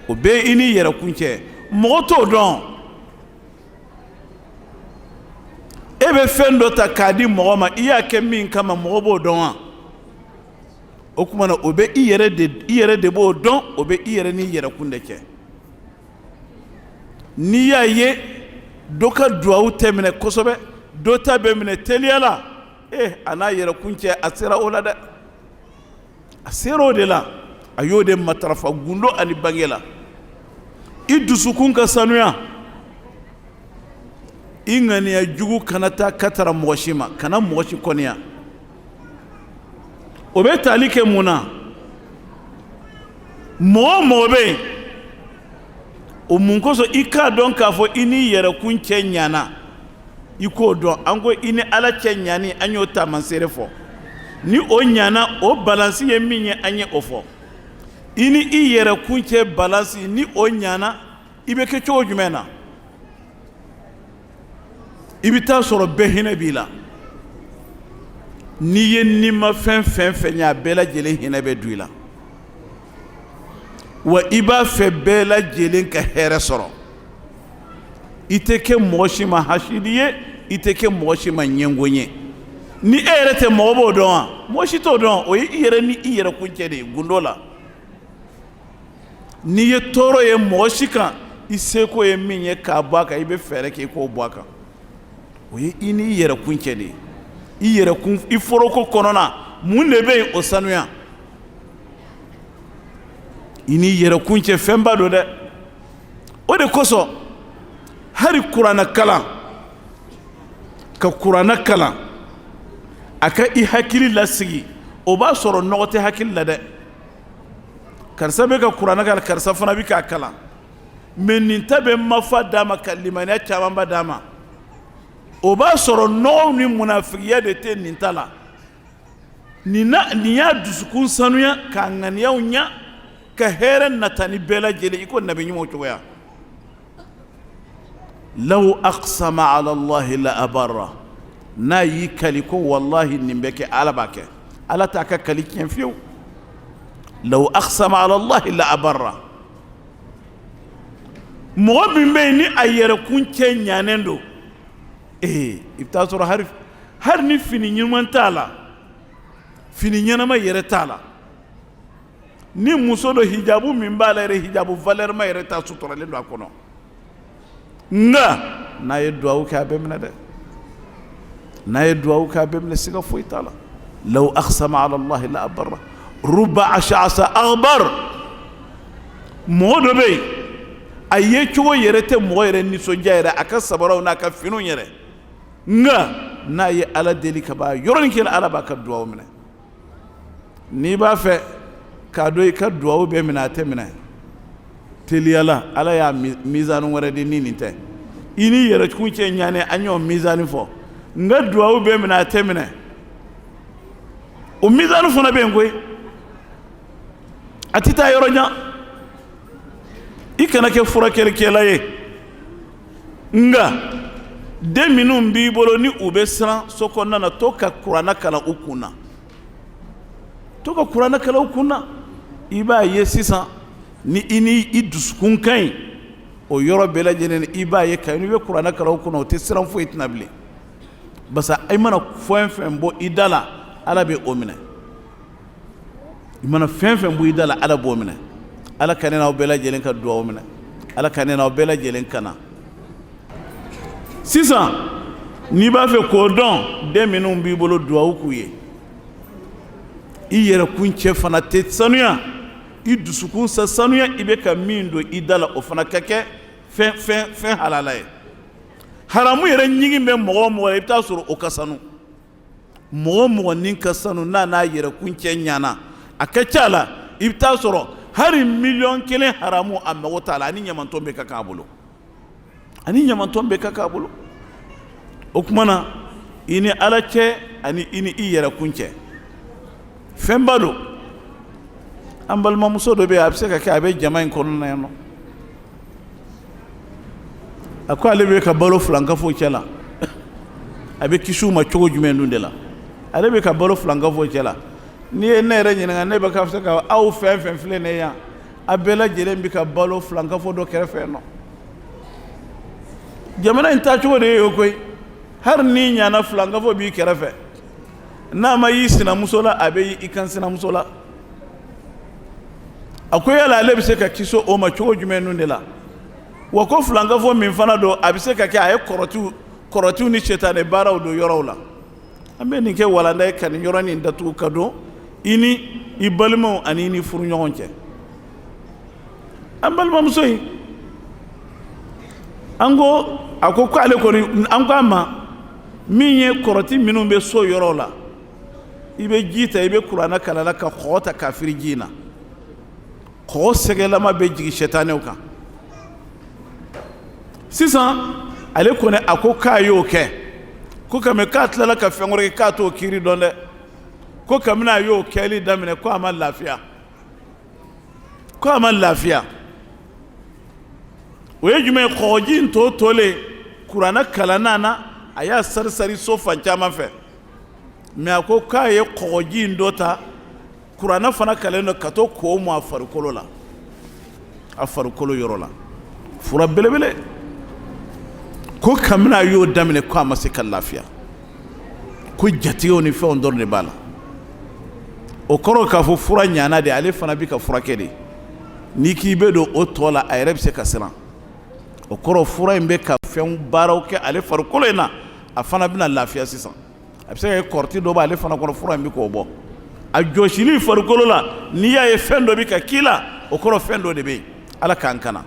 o be ini yere kunche moto don ebe fendo ta kadi mogoma iya ke min kama mobo don o kuma na o be iyere de bo don o be iyere ni yere kunde ke ni ya ye doka duawu temene kosobe dota be mine teliala ana yere kunche asira ola de asero de la ayode matrafa gundo ani bangela idusukun ka sanuya ingani ya jugu kanata katara moshima kana moshi konia obe talike muna mobe o munkoso ika don kafo ini yere kunche nyana iko don ango ini ala che nyani anyo tamansere fo ni o nyana o balance ye minye anye ofo ini I yere kunche balance ni o nyana ibe ke cho jumena ibita soro behine bila ni ye ni ma fen nya bela jele hina be duila wa iba fe bela jele ka here soro iteke moshima hashidiye iteke moshima nyengonye ni erete mobo don moshi to don o yere ni yere kunche de gundola ni ye toro ye moshika iseko ye minye ka baka ibe fere ke ko baka o ini yere kunche de yere kun iforoko konona mun lebe o sanuya ini yere kunche femba do de o de koso hari qur'ana kala ka qur'ana kala aka i hakili lasigi o b'a sɔrɔ nɔgɔ tɛ hakili la dɛ karisa bɛ ka kuranɛ kalan karisa fana bɛ k'a kalan mais nin ta bɛ mafa d'a ma ka limaniya camanba d'a ma o b'a sɔrɔ nɔgɔw ni munafigiya de tɛ nin ta la nin y'a dusukun sanuya k'a ŋaniyaw ɲa ka hɛrɛ nata ni bɛɛ lajɛlen i ko nabi ɲumanw cogoya law aqsama ala allahi la abarra n'a y'i kali ko wallahi nin bɛ kɛ ala b'a kɛ ala t'a ka kali tiɲɛ fiyewu law aqsama ala allahi la abarra mɔgɔ min bɛ yen ni a yɛrɛkun cɛ ɲanen don i bɛ taa sɔrɔ hari ni fini ɲuman t'a la fini ɲɛnama yɛrɛ t'a la ni muso dɔ hijabu min b'a la yɛrɛ hijabu valeur ma yɛrɛ t'a suturalen don a kɔnɔ nka n'a ye duwawu kɛ a bɛ minɛ dɛ n'a ye duwawu kɛ a bɛ minɛ siga foyi t'a la law aqsama ala allahi la abarra ruba ash'asa aghbar mɔgɔ dɔ bɛ yen a ye cogo yɛrɛ tɛ mɔgɔ yɛrɛ nisɔndiya yɛrɛ a ka sabaraw n'a ka finiw yɛrɛ nka n'a ye ala deli ka ban yɔrɔnin kelen ala b'a ka duwawu minɛ n'i b'a fɛ k'a dɔn i ka duwawu bɛ minɛ a tɛ minɛ teliyala ala y'a mizani wɛrɛ di ni nin tɛ i ni yɛrɛkun cɛ ɲanen an y'o mizani fɔ nka duwawu bɛ minɛ a tɛ minɛ o mizani fana bɛ yen koyi a tɛ taa yɔrɔ jan i kana kɛ furakɛlikɛla ye nka den minnu b'i bolo ni u bɛ siran so kɔnɔna na to ka kuranɛ kalan u kun na to ka kuranɛ kalan u kun na i b'a ye sisan ni i ni i dusukun ka ɲi o yɔrɔ bɛɛ lajɛlen i b'a ye ka n'i bɛ kuranɛ kalan u kun na o tɛ siran foyi tɛna bilen basa i mana fɛn fɛn bɔ i da la ala bɛ o minɛ i mana fɛn fɛn bɔ i da la ala b'o minɛ ala ka ne n'aw bɛɛ lajɛlen ka duwawu minɛ ala ka ne n'aw bɛɛ lajɛlen kana sisan n'i b'a fɛ k'o dɔn den minnu b'i bolo duwawu k'u ye i yɛrɛkun cɛ fana tɛ sanuya i dusukun sa sanuya i bɛ ka min don i da la o fana ka kɛ fɛn halala ye haramu yɛrɛ ɲigin bɛ mɔgɔ o mɔgɔ la i bɛ taa sɔrɔ o ka sanu mɔgɔ o mɔgɔ nin ka sanu n'a yɛrɛkun cɛ ɲana a ka ca la i bɛ taa sɔrɔ hari miliyɔn kelen haramu a mago t'a la ani ɲamantɔn bɛ ka k'a bolo ani ɲamantɔn bɛ ka k'a bolo o tuma na i ni ala cɛ ani i ni i yɛrɛkun cɛ fɛnba don an balimamuso dɔ bɛ yen a bɛ se ka kɛ a bɛ jama in kɔnɔna yan nɔ a ko ale bɛ ka balo filankafo cɛ la a bɛ kisi u ma cogo jumɛn dun de la ale bɛ ka balo filankafo cɛ la n'i ye ne yɛrɛ ɲininka ne bɛ ka se ka aw fɛn fɛn filɛ ne yan a bɛɛ lajɛlen bɛ ka balo filankafo dɔ kɛrɛfɛ nɔ jamana in taacogo de ye o koyi hari n'i ɲana filankafo b'i kɛrɛfɛ n'a ma y'i sinamuso la a bɛ i kan sinamuso la a ko yala ale bɛ se ka kisi o ma cogo jumɛn dun de la wa ko filankafo min fana don a bɛ se ka kɛ a ye kɔrɔtiw ni sɛtanɛ baaraw don yɔrɔw la an bɛ nin kɛ walanda ye ka nin yɔrɔ nin datugu ka don i ni i balimaw ani i ni furuɲɔgɔn cɛ an balimamuso in an ko a ko k'ale kɔni an ko a ma min ye kɔrɔti minnu bɛ so yɔrɔw la i bɛ ji ta i bɛ kuranɛ kalan la ka kɔgɔ ta k'a firi ji in na kɔgɔ sɛgɛlama bɛ jigin sɛtanɛw kan sisan ale kɔni a ko k'a y'o kɛ ko kami k'a tilala ka fɛn wɛrɛ kɛ k'a t'o kiiri dɔn dɛ ko kabini a y'o kɛli daminɛ ko a ma lafiya o ye jumɛn ye kɔgɔji in to tolen kuranɛ kalanna na a y'a sari so fan caman fɛ mɛ a ko k'a ye kɔgɔji in dɔ ta kuranɛ fana kalen don ka to k'o mɔ a farikolo la a farikolo yɔrɔ la fura belebele ko kabini a y'o daminɛ ko a ma se ka lafiya ko jatigiw ni fɛnw dɔrɔn de b'a la o kɔrɔ k'a fɔ fura ɲana de ale fana bɛ ka furakɛ de n'i k'i bɛ don o tɔ la a yɛrɛ bɛ se ka siran o kɔrɔ fura in bɛ ka fɛn baaraw kɛ ale farikolo in na a fana bɛna lafiya sisan a bɛ se ka kɛ kɔrɔti dɔ b'ale fana kɔnɔ fura in bɛ k'o bɔ a jɔsili farikolo la n'i y'a ye fɛn dɔ bɛ ka k'i la o kɔrɔ fɛn dɔ de bɛ yen ala k'an kana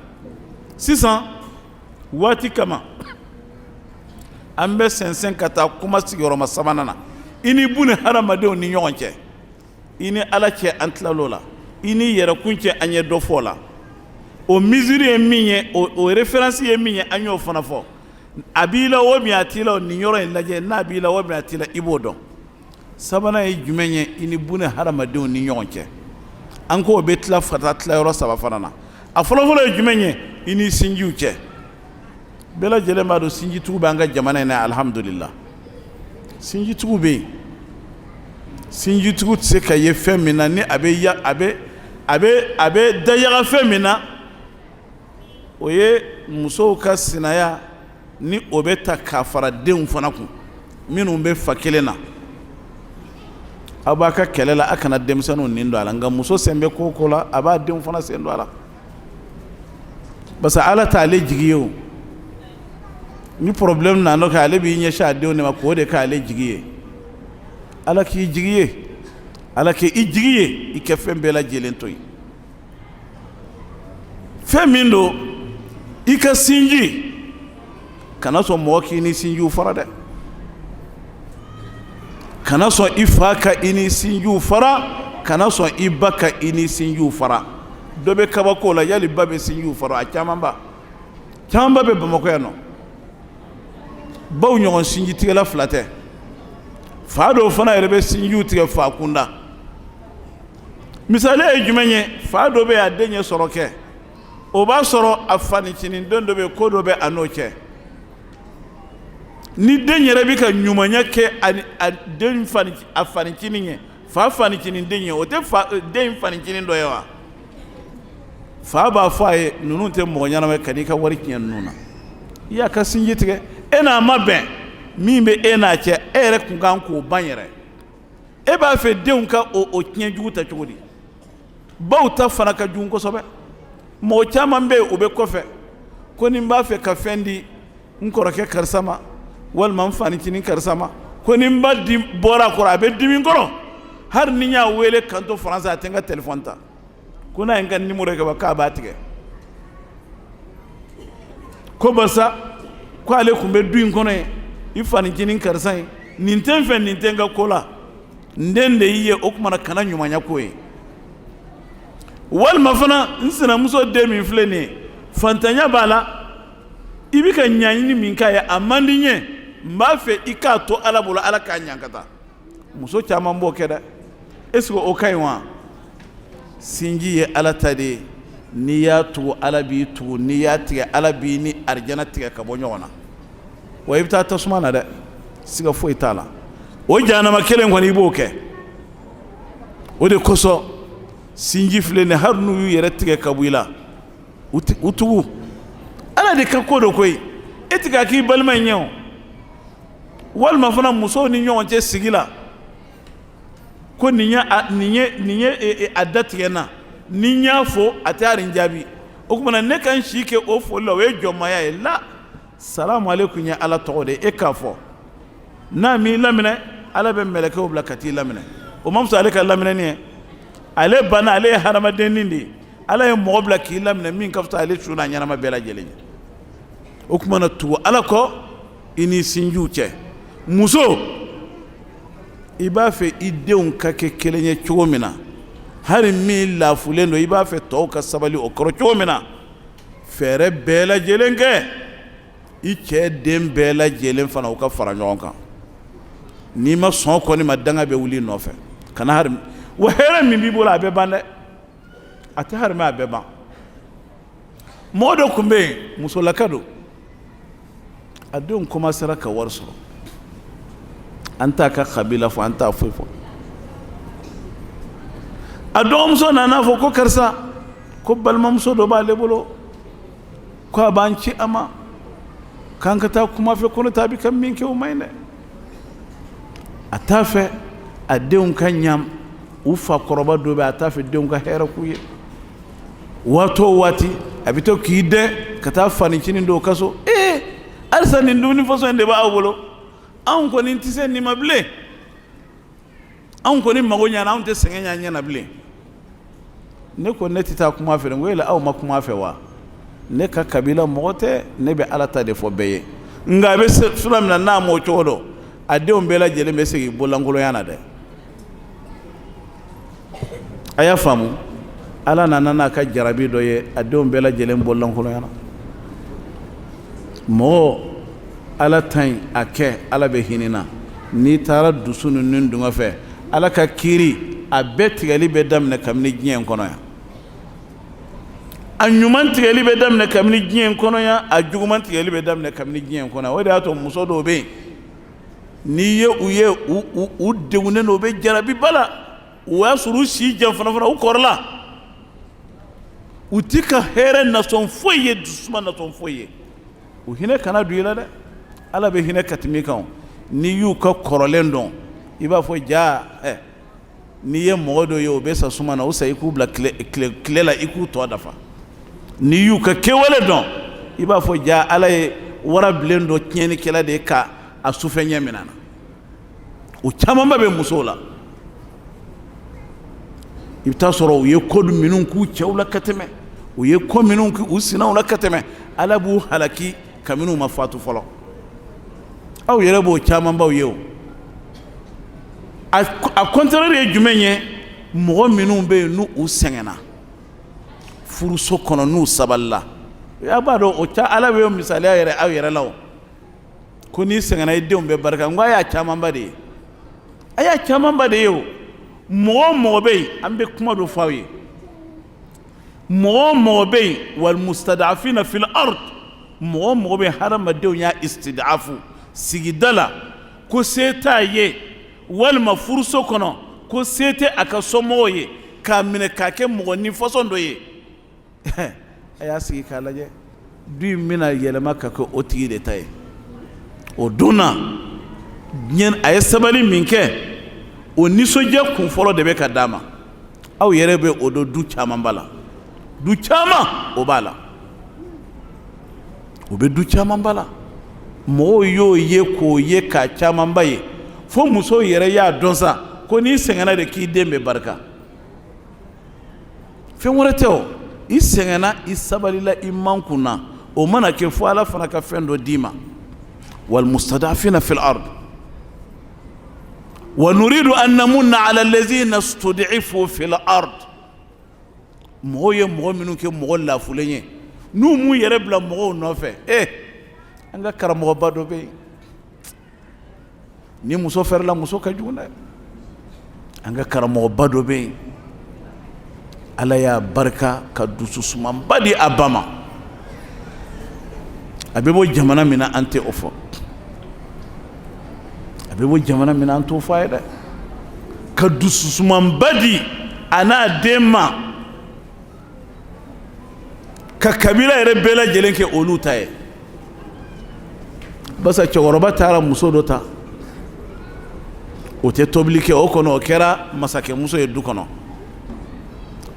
sisan waati kama an bɛ sɛnsɛn ka taa kuma sigiyɔrɔma sabanan na ini bune haramadenw ni ɲɔgɔn cɛ ini ala cɛ an tilal'o la ini yɛrɛkun cɛ an ye dɔ fɔ la o misiri ye min ye o référence ye min ye an y'o fana fɔ a b'i la o min a t'i la nin yɔrɔ in lajɛ n'a b'i la o min a t'i la i b'o dɔn sabanan ye jumɛn ye ini bune haramadenw ni ɲɔgɔn cɛ an ko bɛ tila fata tila yɔrɔ saba fana na a fɔlɔfɔlɔ ye jumɛn ye ini sinjiw cɛ bɛɛ lajɛlen b'a dɔn sinjitigiw b'an ka jamana in na alhamdulillah sinjitigiw bɛ yen sinjitigiw tɛ se ka ye fɛn min na ni a bɛ dayaga fɛn min na o ye musow ka sinaya ni o bɛ ta k'a fara denw fana kun minnu bɛ fa kelen na aw b'a ka kɛlɛ la a kana denmisɛnninw nin don a la nka muso sen bɛ ko o ko la a b'a denw fana sen don a la parce que ala t'ale jigi ye o ni problème nana kɛ ale b'i ɲɛsin a denw de ma k'o de k'ale jigi ye ala k'i jigi ye ala k'i jigi ye i kɛ fɛn bɛɛ lajɛlen to yen fɛn min don i ka sinji kana sɔn mɔgɔ k'i ni sinjiw fara dɛ kana sɔn i fa ka i ni sinjiw fara kana sɔn i ba ka i ni sinjiw fara dɔ bɛ kabako la yali ba bɛ sinjiw fara a camanba bɛ Bamakɔ yan nɔ baw ɲɔgɔn sinji tigɛla fila tɛ fa dɔw fana yɛrɛ bɛ sinjiw tigɛ fa kunda misali ye jumɛn ye fa dɔ bɛ a den ɲɛ sɔrɔ kɛ o b'a sɔrɔ a fanicinin don dɔ bɛ ko dɔ bɛ a n'o cɛ ni den yɛrɛ bɛ ka ɲumanya kɛ a fanicinin ye fa fanicinin den ye o tɛ den fanicinin dɔ ye wa fa b'a fɔ a ye ninnu tɛ mɔgɔ ɲɛnama ye ka n'i ka wari tiɲɛ ninnu na i y'a ka sinji tigɛ e n'a ma bɛn min bɛ e n'a cɛ e yɛrɛ kun kan k'o ban yɛrɛ e b'a fɛ denw ka o tiɲɛ jugu ta cogo di baw ta fana ka jugu kosɛbɛ mɔgɔ caman bɛ yen o bɛ kɔfɛ ko ni n b'a fɛ ka fɛn di n kɔrɔkɛ karisa ma walima n fanicinin karisa ma ko ni n ba di bɔra a kɔrɔ a bɛ dimi n kɔrɔ hali ni n y'a wele kan to faransa a tɛ n ka telefɔni ta ko n'a ye n ka numéro kɛ k'a b'a tigɛ ko barisa ko ale tun bɛ du in kɔnɔ yen i fanicinin karisa ye nin tɛ n fɛ nin tɛ n ka ko la n den de y'i ye o tuma na kana ɲumanya ko ye walima fana n sinamuso den min filɛ nin ye fantanya b'a la i bɛ ka ɲaɲini min k'a ye a man di n ye n b'a fɛ i k'a to ala bolo ala k'a ɲa ka taa muso caman b'o kɛ dɛ est-ce que o ka ɲi wa sinji ye ala ta de ye n'i y'a tugu ala b'i tugu n'i y'a tigɛ ala b'i ni arijana tigɛ ka bɔ ɲɔgɔn na wa i bɛ taa tasuma na dɛ siga foyi t'a la o jahanama kelen kɔni i b'o kɛ o de kosɔn sinji filɛ nin hali n'u y'u yɛrɛ tigɛ ka bɔ i la u tugu ala de ka ko dɔ koyi e tɛ ka k'i balima in ɲɛ o walima fana musow ni ɲɔgɔn cɛ sigi la ko nin ye a datigɛ n na ni n y'a fɔ a tɛ ari n jaabi o tuma na ne ka n si kɛ o foli la o ye jɔnmaya ye la salamu aleykum ye ala tɔgɔ de e k'a fɔ n'a m'i laminɛ ala bɛ mɛlɛkɛw bila ka t'i laminɛ o ma fisa ale ka laminɛni ye ale banna ale ye hadamadennin de ye ala ye mɔgɔ bila k'i laminɛ min ka fisa ale su n'a ɲɛnama bɛɛ lajɛlen ye o tuma na tugu ala kɔ i ni sinjiw cɛ muso i b'a fɛ i denw ka kɛ kelen ye cogo min na hali min lafulen don i b'a fɛ tɔw ka sabali o kɔrɔ cogo min na fɛɛrɛ bɛɛ lajɛlen kɛ i cɛ den bɛɛ lajɛlen fana u ka fara ɲɔgɔn kan n'i ma sɔn kɔni ma danga bɛ wuli nɔfɛ kana hali wa hɛrɛ min b'i bolo a bɛ ban dɛ a tɛ hali mɛ a bɛ ban mɔgɔ dɔ tun bɛ yen musolaka don a denw commencera ka wari sɔrɔ an t'a ka kabila fɔ an t'a foyi fɔ a dɔgɔmuso nana fɔ ko karisa ko balimamuso dɔ b'ale bolo ko a b'an ci a ma k'an ka taa kuma fɛ ko ne t'a bɛ ka min kɛ o ma ɲi dɛ a t'a fɛ a denw ka ɲam u fa kɔrɔba dɔ bɛ a t'a fɛ denw ka hɛrɛ k'u ye waati o waati a bɛ to k'i dɛn ka taa fanicinin dɔw ka so halisa nin dumuni fɔsɔn in de b'aw bolo anw kɔni tɛ se nin ma bilen anw kɔni mago ɲana anw tɛ sɛgɛn ɲa ɲɛna bilen ne ko ne tɛ taa kuma fɛ n ko yala aw ma kuma fɛ wa ne ka kabila mɔgɔ tɛ ne bɛ ala ta de fɔ bɛɛ ye nka a bɛ sira min na n'a m'o cogo dɔn a denw bɛɛ lajɛlen bɛ segin bɔlankolonya na dɛ. A y'a faamu. Ala nana n'a ka jarabi dɔ ye a denw bɛɛ lajɛlen bɔlankolonya na. Mɔgɔ Ala ta in a kɛ Ala bɛ hinɛ na. N'i taara dusu ninnu dunga fɛ Ala ka kiiri a bɛɛ tigɛli bɛ daminɛ kabini diɲɛ in kɔnɔ yan. A ɲuman tigɛli bɛ daminɛ kabini diɲɛ in kɔnɔ yan, a juguman tigɛli bɛ daminɛ kabini diɲɛ in kɔnɔ yan. O de y'a to muso dɔw bɛ yen n'i ye u degunnen don u bɛ jarabi bala, o y'a sɔrɔ u si janfana u kɔrɔla, u ti ka hɛrɛ nasɔn foyi ye, dusuma nasɔn foyi ye. U hinɛ kana don i la dɛ. Ala bɛ hinɛ ka tɛmɛ i kan. N'i y'u ka kɔrɔlen dɔn i b'a fɔ jaa n'i ye mɔgɔ dɔ ye o bɛ sa suma na o sa i k'u bila tile la i k'u tɔ dafa. N'i y'u ka kɛwale dɔn i b'a fɔ jaa Ala ye warabilen dɔ tiɲɛnikɛla de ka a sufɛ ɲɛ minɛ na. O camanba bɛ musow la. I bɛ taa sɔrɔ u ye ko minnu k'u cɛw la ka tɛmɛ, u ye ko minnu k'u sinaw la ka tɛmɛ. Ala b'u halaki kabini u ma fatu fɔlɔ. Aw yɛrɛ b'o camanbaw ye o. A contraire ye jumɛn ye? Mɔgɔ minnu bɛ yen n'u sɛgɛnna furuso kɔnɔ n'u sabalila. A b'a dɔn o ca Ala bɛ misaliya yɛrɛ aw yɛrɛ la o. Ko n'i sɛgɛnna i denw bɛ barika. N ko a y'a camanba de ye. A y'a camanba de ye o. Mɔgɔ mɔgɔ bɛ yen an bɛ kuma dɔ fɔ aw ye. Mɔgɔ mɔgɔ bɛ yen wal mustadafina fil ard. Mɔgɔ mɔgɔ bɛ hadamadenw y'a istidafu sigida la ko se t'a ye walima furuso kɔnɔ ko se tɛ a ka somɔgɔw ye k'a minɛ k'a kɛ mɔgɔ nifɔsɔn dɔ ye. A y'a sigi k'a lajɛ du in bɛna yɛlɛma ka kɛ o tigi de ta ye. O don na a ye sabali min kɛ o nisɔndiya kun fɔlɔ de bɛ ka d'a ma. Aw yɛrɛ bɛ o don du camanba la. Du caman o b'a la. O bɛ du camanba la. Mɔgɔw y'o ye k'o ye k'a camanba ye fo muso yɛrɛ y'a dɔn sa ko n'i sɛgɛnna de k'i den bɛ barika. Fɛn wɛrɛ tɛ o. I sɛgɛnna i sabalila i man kunna o mana kɛ fo Ala fana ka fɛn dɔ d'i ma. wal mustadafina fil ard wa nuridu an namunna ala allazina stud'ifu fil ard. Mɔgɔw ye mɔgɔ minnu kɛ mɔgɔ lafulen ye n'u m'u yɛrɛ bila mɔgɔw nɔfɛ. An ka karamɔgɔba dɔ bɛ yen ni muso fɛrɛla muso ka jugu dɛ. An ka karamɔgɔba dɔ bɛ yen Ala y'a barika ka dususumanba di a ba ma. A bɛ bɔ jamana min na an tɛ o fɔ. A bɛ bɔ jamana min na an t'o fɔ a ye dɛ. Ka dususumanba di a n'a den ma ka kabila yɛrɛ bɛɛ lajɛlen kɛ olu ta ye. Basa cɛkɔrɔba taara muso dɔ ta o tɛ tobili kɛ o kɔnɔ o kɛra masakɛmuso ye du kɔnɔ.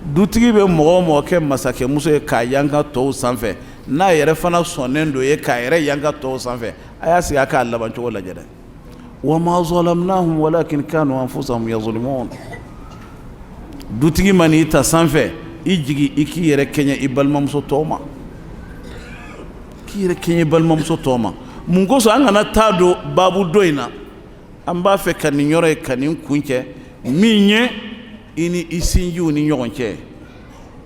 Dutigi bɛ mɔgɔ o mɔgɔ kɛ masakɛmuso ye k'a yanka tɔw sanfɛ n'a yɛrɛ fana sɔnnen do ye k'a yɛrɛ yanka tɔw sanfɛ a y'a sigi a k'a laban cogo lajɛ dɛ. wa ma zalamnahum walakin kanu anfusahum yazlimun. Dutigi ma n'i ta sanfɛ i jigi i k'i yɛrɛ kɛɲɛ i balimamuso tɔw ma. K'i yɛrɛ kɛɲɛ i balimamuso tɔw ma. Mun kosɔn an kana taa don baabu dɔ in na an b'a fɛ ka nin yɔrɔ ye ka nin kun cɛ min ye i ni i sinjiw ni ɲɔgɔn cɛ.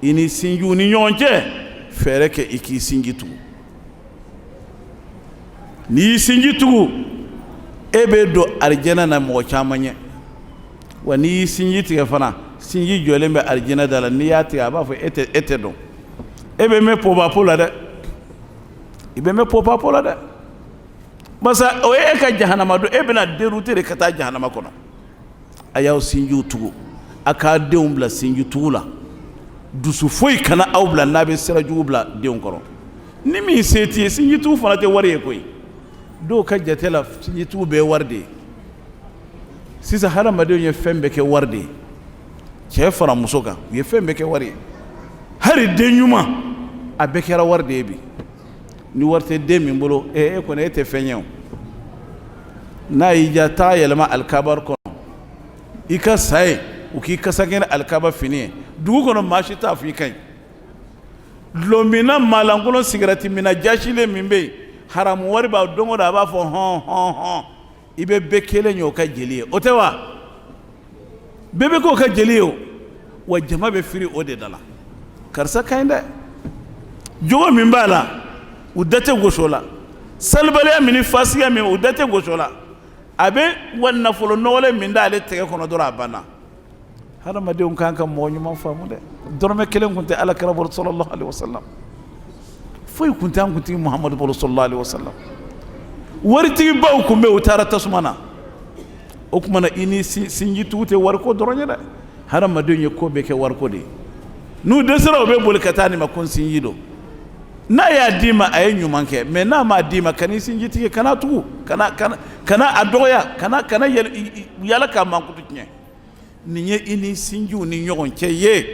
I ni sinjiw ni ɲɔgɔn cɛ fɛɛrɛ kɛ i k'i sinji tugu. N'i y'i sinji tugu e bɛ don arijɛnɛ na mɔgɔ caman ɲɛ. Wa n'i y'i sinji tigɛ fana sinji jɔlen bɛ arijɛnɛ da la n'i y'a tigɛ a b'a fɔ e tɛ dɔn. E bɛ mɛn pɔpapo la dɛ. I bɛ mɛn pɔpapo la dɛ. Basa o ye e ka jahanama don e bɛna dérouter de ka taa jahanama kɔnɔ. A y'aw sinjiw tugu a k'a denw bila sinji tugu la. Dusu foyi kana aw bila n'a bɛ sira jugu bila denw kɔrɔ. Ni min se t'i ye sinji tugu fana tɛ wari ye koyi. Dɔw ka jate la sinji tugu bɛɛ ye wari de ye. Sisan hadamadenw ye fɛn bɛɛ kɛ wari de ye. Cɛ fara muso kan u ye fɛn bɛɛ kɛ wari ye. Hali den ɲuman a bɛɛ kɛra wari de ye bi. Ni wari tɛ den min bolo e kɔni e tɛ fɛn ye o. N'a y'i diya taa yɛlɛma alikabari kɔnɔ i ka sa ye u k'i kasa kɛ ni alikaba fini ye dugu kɔnɔ maa si t'a fɔ i ka ɲi. Dulɔmina maalankolon sigɛrɛti mina jasilen min bɛ yen haramu wari b'a don o don a b'a fɔ hɔn hɔn hɔn i bɛ bɛɛ kelen ye o ka jeli ye o tɛ wa bɛɛ bɛ k'o ka jeli ye o wa jama bɛ firi o de da la karisa ka ɲi dɛ jogo min b'a la u da tɛ gosi o la salibaliya min ni fasiya min u da tɛ gosi o la a bɛ wa nafolo nɔgɔlen min d'ale tɛgɛ kɔnɔ dɔrɔn a banna hadamadenw kan ka mɔgɔ ɲuman faamu dɛ dɔrɔmɛ kelen kun tɛ alakira bolo sallallahu alaihi wasallam foyi kun tɛ an kuntigi muhamadu bolo sallallahu alaihi wasallam waritigi baw kun bɛ u taara tasuma na o kumana i ni sinjitigiw tɛ wariko dɔrɔn ye dɛ hadamadenw ye ko bɛɛ kɛ wariko de ye n'u dɛsɛra u bɛ boli ka taa nin ma ko n sinji don n'a y'a d'i ma a ye ɲuman kɛ mais n'a m'a d'i ma kan'i sinjitigi kana tugu kana a dɔgɔya kana yala k'a mankutu tiɲɛ nin ye i ni sinjiw ni ɲɔgɔn cɛ ye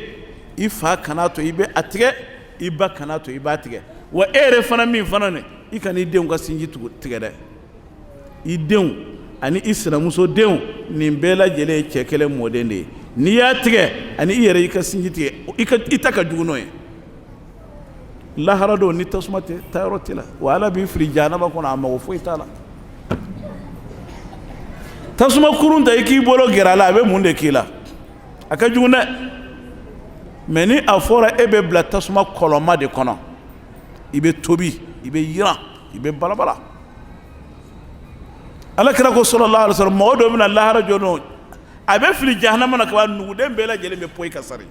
i fa kana to i bɛ a tigɛ i ba kana to i b'a tigɛ wa e yɛrɛ fana min fana ne i kana i denw ka sinji tigɛ dɛ i denw ani i sinamuso denw nin bɛɛ lajɛlen ye cɛ kelen mɔden de ye n'i y'a tigɛ ani i yɛrɛ i ka sinji tigɛ i ta ka jugu n'o ye lahara don ni tasuma tɛ taayɔrɔ tɛ la wa ala b'i fili jahanama kɔnɔ a mago foyi t'a la tasuma kurun ta i k'i bolo gɛrɛ a la a bɛ mun de k'i la a ka jugu dɛ mais ni a fɔra e bɛ bila tasuma kɔlɔnma de kɔnɔ i bɛ tobi i bɛ yiran i bɛ balabala alakira ko sallallahu alaihi wasallam mɔgɔ dɔ bɛna lahara jɔ a bɛ fili jahanama na ka ban nuguden bɛɛ lajɛlen bɛ poyi ka sari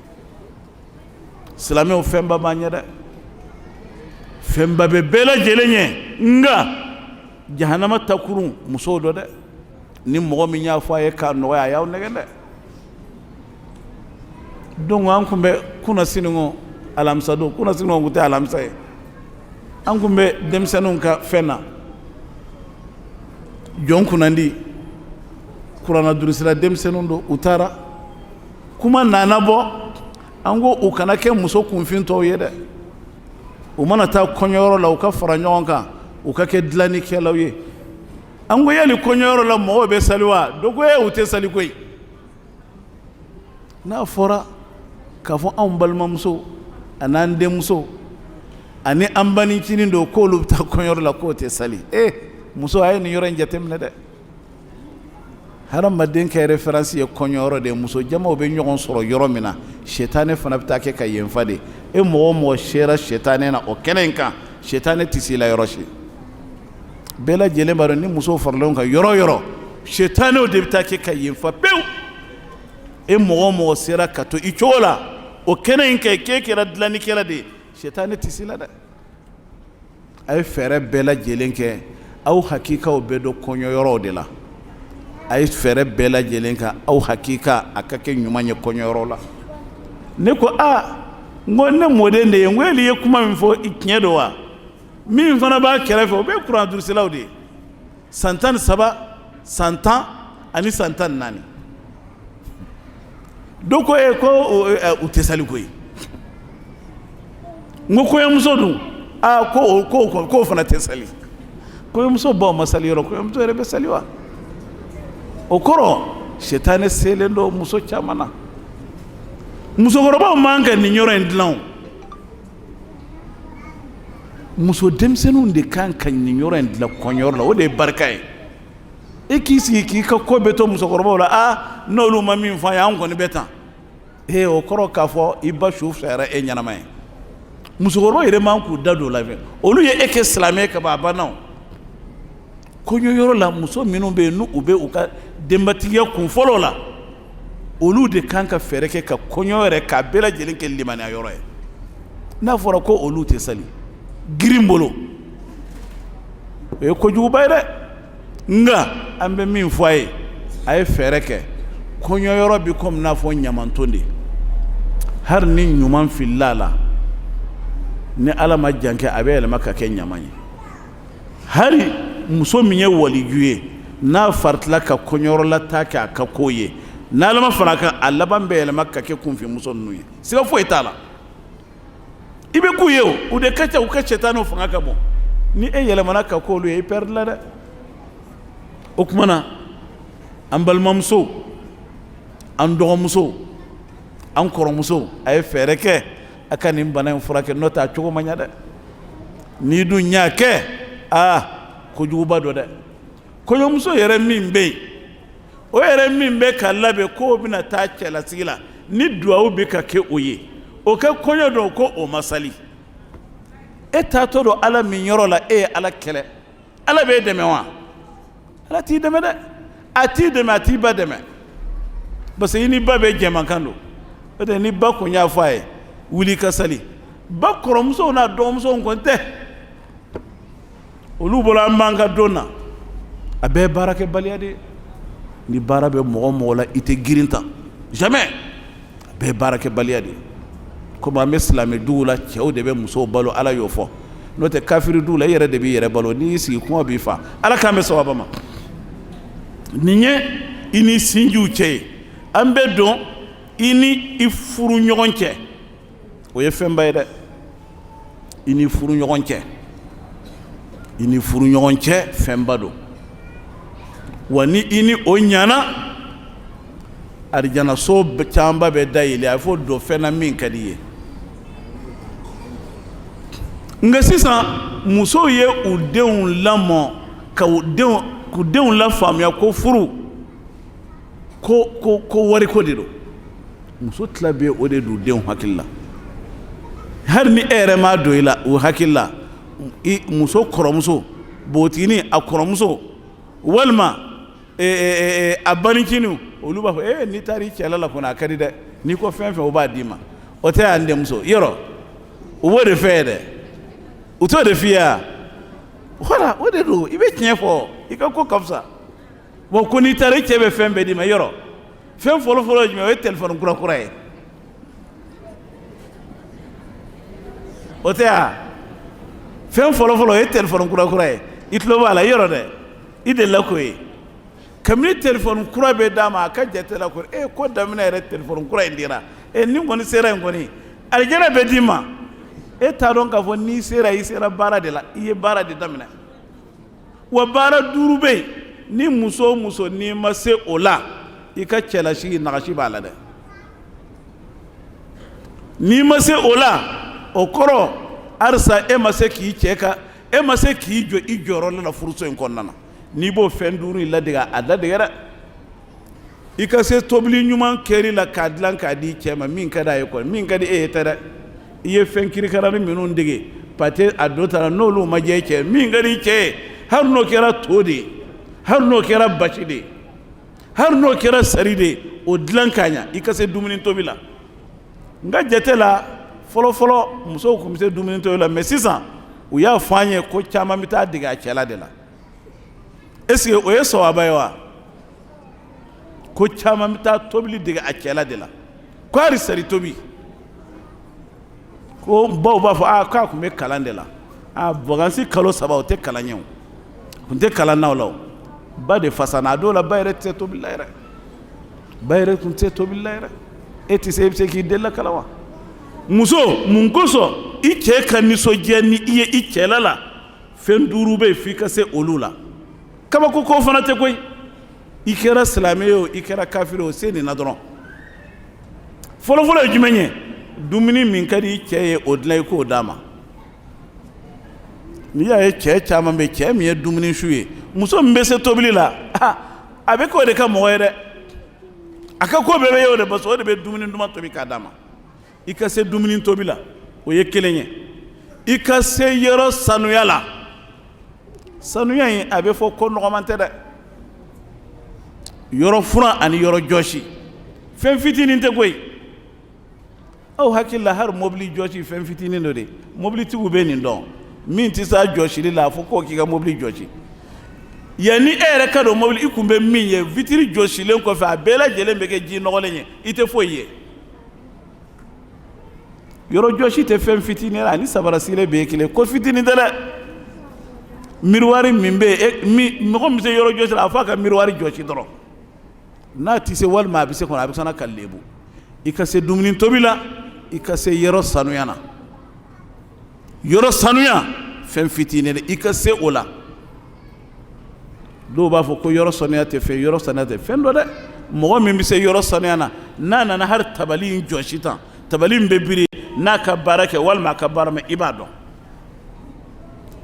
silamɛw fɛnba b'an ɲɛ dɛ fɛnba bɛ bɛɛ lajɛlen ɲɛ nka jahanama takurun musow dɔ dɛ ni mɔgɔ min y'a fɔ a ye k'a nɔgɔya a y'aw nɛgɛn dɛ donc an kun bɛ kunasini ko alamisa don kunasini ko kun tɛ alamisa ye an kun bɛ denmisɛnninw ka fɛn na jɔn kunnandi kuranna durusira denmisɛnninw don u taara kuma nana bɔ an ko u kana kɛ muso kunfin tɔw ye dɛ u mana taa kɔɲɔyɔrɔ la u ka fara ɲɔgɔn kan u ka kɛ dilannikɛlaw ye an ko yali kɔɲɔyɔrɔ la mɔgɔw bɛ sali wa dɔ ko u tɛ sali koyi n'a fɔra k'a fɔ anw balimamuso ani an denmuso ani an banicinin don k'olu bɛ taa kɔɲɔyɔrɔ la k'o tɛ sali muso a ye nin yɔrɔ in jateminɛ dɛ hadamaden kɛ référence ye kɔɲɔyɔrɔ de muso jamaw bɛ ɲɔgɔn sɔrɔ yɔrɔ min na shetane fana bɛ taa kɛ ka yenfa de e mɔgɔ o mɔgɔ sera shetane na o kɛnɛ in kan shetane tɛ s'i la yɔrɔ si bɛɛ lajɛlen b'a dɔn ni muso farala ɲɔgɔn kan yɔrɔ o yɔrɔ shetanew de bɛ taa kɛ ka yenfa pewu e mɔgɔ o mɔgɔ sera ka to i cogo la o kɛnɛ in kɛ k'e kɛra dilannikɛla de ye shetane tɛ s'i la dɛ a ye fɛɛrɛ bɛɛ lajɛlen kɛ aw hakikaw bɛ don kɔɲɔyɔrɔw de la a ye fɛɛrɛ bɛɛ lajɛlen kan aw hakika a ka kɛ ɲuman ye kɔɲɔyɔrɔ la ne ko n ko ne mɔden de ye n ko yali ye kuma min fɔ tiɲɛ don wa min fana b'a kɛrɛfɛ o bɛ kuran durusilaw de ye san 13 san 10 ani san 14 dɔ ko ko u tɛ sali koyi n ko kɔɲɔmuso dun k'o fana tɛ sali kɔɲɔmuso baw ma sali yɔrɔ kɔɲɔmuso yɛrɛ bɛ sali wa o kɔrɔ shetane selen don muso caman na musokɔrɔbaw man ka nin yɔrɔ in dilan muso denmisɛnninw de kan ka nin yɔrɔ in dilan kɔɲɔyɔrɔ la o de ye barika ye e k'i sigi k'i ka ko bɛ to musokɔrɔbaw la n'olu ma min fɔ an ye an kɔni bɛ tan o kɔrɔ k'a fɔ i ba su fisayara e ɲɛnama ye musokɔrɔbaw yɛrɛ man k'u da don o la olu ye e kɛ silamɛ ka ban a banna kɔɲɔyɔrɔ la muso minnu bɛ yen n'u bɛ u ka denbatigiya kun fɔlɔ la olu de kan ka fɛɛrɛ kɛ ka kɔɲɔ yɛrɛ k'a bɛɛ lajɛlen kɛ limaniya yɔrɔ ye n'a fɔra ko olu tɛ sali girin bolo o ye kojuguba ye dɛ nka an bɛ min fɔ a ye fɛɛrɛ kɛ kɔɲɔyɔrɔ bɛ komi n'a fɔ ɲamanton de hali ni ɲuman filila a la ni ala ma jan kɛ a bɛ yɛlɛma ka kɛ ɲaman ye hali muso min ye waliju ye n'a faritila ka kɔɲɔyɔrɔ la taa kɛ a ka ko ye n'ala ma fara kan a laban bɛ yɛlɛma ka kɛ kunfin muso ninnu ye siga foyi t'a la i bɛ k'u ye o de ka ca u ka shetaniw fanga ka bon ni e yɛlɛmana ka k'olu ye i pɛridi la dɛ o tuma na an balimamuso an dɔgɔmuso an kɔrɔmuso a ye fɛɛrɛ kɛ a ka nin bana in furakɛ n'o tɛ a cogo ma ɲa dɛ n'i dun y'a kɛ kojuguba dɔ dɛ kɔɲɔmuso yɛrɛ min bɛ yen o yɛrɛ min bɛ ka labɛn k'o bɛna taa cɛlasigi la ni duwawu bɛ ka kɛ o ye o kɛ kɔɲɔ dɔn ko o ma sali e taatɔ don Ala min yɔrɔ la e ye Ala kɛlɛ Ala b'e dɛmɛ wa Ala t'i dɛmɛ dɛ a t'i dɛmɛ a t'i ba dɛmɛ parce que i ni ba bɛ jɛmakan don o tɛ ni ba kun y'a fɔ a ye wuli ka sali ba kɔrɔmusow n'a dɔgɔmusow kɔni tɛ olu bɔra an b'an ka don na a bɛɛ ye baarakɛbaliya de ye ni baara bɛ mɔgɔ mɔgɔ la i tɛ girin ta jamais a bɛɛ ye baarakɛbaliya de ye komi an bɛ silamɛ dugu la cɛw de bɛ musow balo Ala y'o fɔ n'o tɛ kafiri dugu la i yɛrɛ de b'i yɛrɛ balo n'i y'i sigi kɔngɔ b'i fa Ala k'an bɛ sababa ma nin ye i ni sinjiw cɛ ye an bɛ don i ni i furu ɲɔgɔn cɛ o ye fɛnba ye dɛ i ni furu ɲɔgɔn cɛ i ni furu ɲɔgɔn cɛ fɛnba don wa ni i ni o ɲana arijana so camanba bɛ dayɛlɛ a fɔ don fɛn na min ka di ye nka sisan musow ye u denw lamɔ ka k'u denw lafaamuya ko furu ko wariko de don muso tila bɛ o de don denw hakili la hali ni e yɛrɛ m'a don i la o hakili la muso kɔrɔmuso bogotigini a kɔrɔmuso walima a baniciniw olu b'a fɔ n'i taara i cɛla la kɔni a ka di dɛ n'i ko fɛn fɛn o b'a d'i ma o tɛ yan denmuso yɔrɔ o b'o de fɛ ye dɛ u t'o de f'i ye wa voilà o de don i bɛ tiɲɛ fɔ i ka ko ka fisa bon ko n'i taara i cɛ bɛ fɛn bɛɛ d'i ma yɔrɔ fɛn fɔlɔ-fɔlɔ ye jumɛn o ye téléphone kura-kura ye o tɛ yan fɛn fɔlɔ-fɔlɔ o ye téléphone kura-kura ye i tulo b'a la yɔrɔ dɛ i delila k'o ye kabini téléphone kura bɛ d'a ma a ka jate la ko ko daminɛ yɛrɛ téléphone kura in dira ni kɔni sera in kɔni alijana bɛ d'i ma e t'a dɔn k'a fɔ n'i sera i sera baara de la i ye baara de daminɛ wa baara 5 bɛ yen ni muso o muso n'i ma se o la i ka cɛlasigi nagasi b'a la dɛ n'i ma se o la o kɔrɔ halisa e ma se k'i jɔ i jɔyɔrɔ la furuso in kɔnɔna na n'i b'o fɛn 5 in ladege a ladege dɛ i ka se tobili ɲuman kɛri la k'a dilan k'a di cɛ ma min ka d'a ye kɔni min ka di e ye tɛ dɛ i ye fɛn kirikaranin minnu dege pate a dɔ ta la n'olu ma diya i cɛ min ka di i cɛ ye hali n'o kɛra to de ye hali n'o kɛra basi de ye hali n'o kɛra sari de ye o dilan k'a ɲa i ka se dumuni tobi la n ka jate la fɔlɔ-fɔlɔ musow tun bɛ se dumuni tobi la mais sisan u y'a fɔ an ye ko caman bɛ taa dege a cɛla de la est-ce que o ye sawaba ye wa ko caman bɛ taa tobili dege a cɛla de la ko hali sari tobi ko baw b'a fɔ k'a tun bɛ kalan de la vacances kalo 3 o tɛ kalan ye o tun tɛ kalan na o la o ba de fasana a dɔw la ba yɛrɛ tɛ se tobili la yɛrɛ ba yɛrɛ tun tɛ se tobili la yɛrɛ e tɛ se e bɛ se k'i delila kalan wa muso mun kosɔn i cɛ ka nisɔndiya ni i ye i cɛla la fɛn 5 bɛ yen f'i ka se olu la kabako ko fana tɛ koyi i kɛra silamɛ ye o i kɛra kafiri o se nin na dɔrɔn fɔlɔ-fɔlɔ ye jumɛn ye dumuni min ka di i cɛ ye o dilan i k'o d'a ma n'i y'a ye cɛ caman bɛ cɛ min ye dumuni su ye muso min bɛ se tobili la a bɛ k'o de ka mɔgɔ ye dɛ a ka ko bɛɛ bɛ ye o de parce que o de bɛ dumuni duman tobi k'a d'a ma i ka se dumuni tobi la o ye kelen ye i ka se yɔrɔ sanuya la sanuya in a bɛ fɔ ko nɔgɔman tɛ dɛ yɔrɔ furan ani yɔrɔ jɔsi fɛn fitinin tɛ koyi aw hakili la hali mobili jɔsi fɛn fitinin dɔ de mobilitigiw bɛ nin dɔn min tɛ se a jɔsili la a fɔ k'o k'i ka mobili jɔsi yanni e yɛrɛ ka don mobili i kun bɛ min ye vitiri jɔsilen kɔfɛ a bɛɛ lajɛlen bɛ kɛ ji nɔgɔlen ye i tɛ foyi ye yɔrɔ jɔsi tɛ fɛn fitinin la ani sabara sigilen bɛ ye kelen ko fitinin tɛ dɛ miriwari min bɛ yen mɔgɔ min bɛ se yɔrɔ jɔsi la a fɔ a ka miriwari jɔsi dɔrɔn n'a tɛ se walima a bɛ se kɔnɔ a bɛ sɔn ka lebu i ka se dumuni tobi la i ka se yɔrɔ sanuya na yɔrɔ sanuya fɛn fitinin i ka se o la dɔw b'a fɔ ko yɔrɔ sanuya tɛ fɛn yɔrɔ sanuya tɛ fɛn dɔ dɛ mɔgɔ min bɛ se yɔrɔ sanuya na n'a nana hali tabali in jɔsi tan tabali in bɛ biri n'a ka baara kɛ walima a ka baara mɛ i b'a dɔn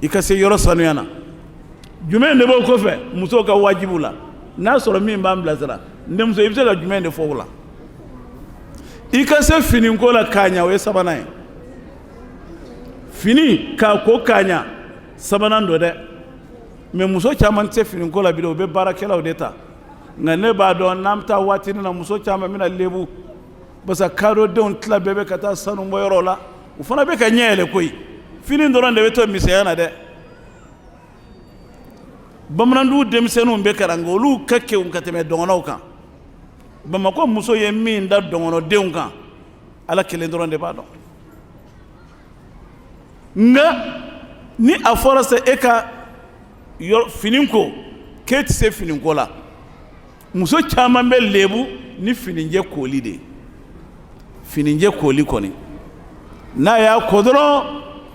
i ka se yɔrɔ sanuya na jumɛn de b'o kɔfɛ muso ka wajibu la n'a sɔrɔ min b'an bilasira n denmuso i bɛ se ka jumɛn de fɔ o la i ka se finiko la k'a ɲɛ o ye sabanan ye fini k'a ko k'a ɲɛ sabanan don dɛ mɛ muso caman tɛ se finiko la bilen o bɛ baarakɛlaw de ta nka ne b'a dɔn n'an bɛ taa waati na muso caman bɛna lebu parce que kadɔdenw tila bɛɛ bɛ ka taa sanu bɔyɔrɔ la u fana bɛ ka ɲɛ yɛlɛ koyi fini dɔrɔn de bɛ to misɛnya na dɛ bamanandugu denmisɛnninw bɛ kalan nka olu ka kɛw ka tɛmɛ dɔgɔnɔw kan bamakɔ muso ye min da dɔgɔnɔdenw kan ala kelen dɔrɔn de b'a dɔn nka ni a fɔra se e ka fini ko k'e tɛ se finiko la muso caman bɛ lebu ni finijɛ koli de ye finijɛ koli kɔni n'a y'a ko dɔrɔn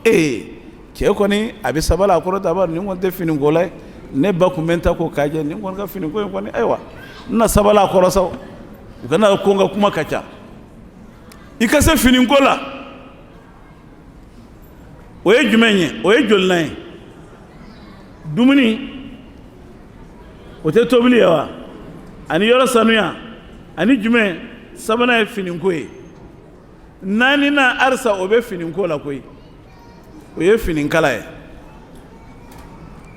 cɛ kɔni a bɛ sabali a kɔrɔ ta b'a nin kɔni tɛ finiko la ye ne ba kun bɛ n ta ko k'a jɛ nin kɔni ka finiko in kɔni ayiwa n na sabali a kɔrɔ sa u kana ko n ka kuma ka ca i ka se finiko la o ye jumɛn ye o ye jolinan ye dumuni o tɛ tobili ye wa ani yɔrɔ sanuya ani jumɛn sabanan ye finiko ye naaninan arisa o bɛ finiko la koyi o ye finikala ye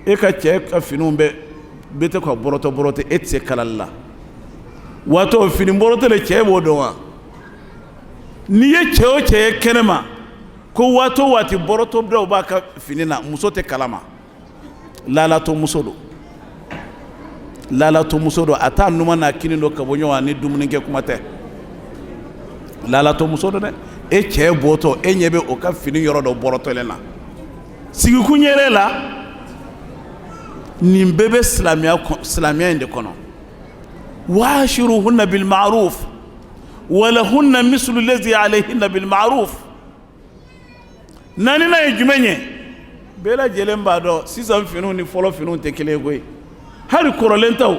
e ka cɛ ka finiw bɛ to ka bɔrɔtɔ e tɛ se kalali la waatɔ fini bɔrɔtɔ de cɛ b'o dɔn wa n'i ye cɛ o cɛ ye kɛnɛma ko waati o waati bɔrɔtɔ dɔw b'a ka fini na muso tɛ kalama lalatɔ muso don lalatɔ muso don a t'a numan n'a kini don ka bɔ ɲɔgɔn ni dumunikɛ kuma tɛ lalatɔ muso don dɛ e cɛ bɔtɔ e ɲɛ bɛ o ka fini yɔrɔ dɔ bɔrɔtɔlen na sigikun yɛrɛ la nin bɛɛ bɛ silamɛya in de kɔnɔ waashiruhunna bil ma'ruf walahunna mislu lazi alayhinna bil ma'ruf naaninan ye jumɛn ye bɛɛ lajɛlen b'a dɔn sisan finiw ni fɔlɔ finiw tɛ kelen ye koyi hali kɔrɔlen taw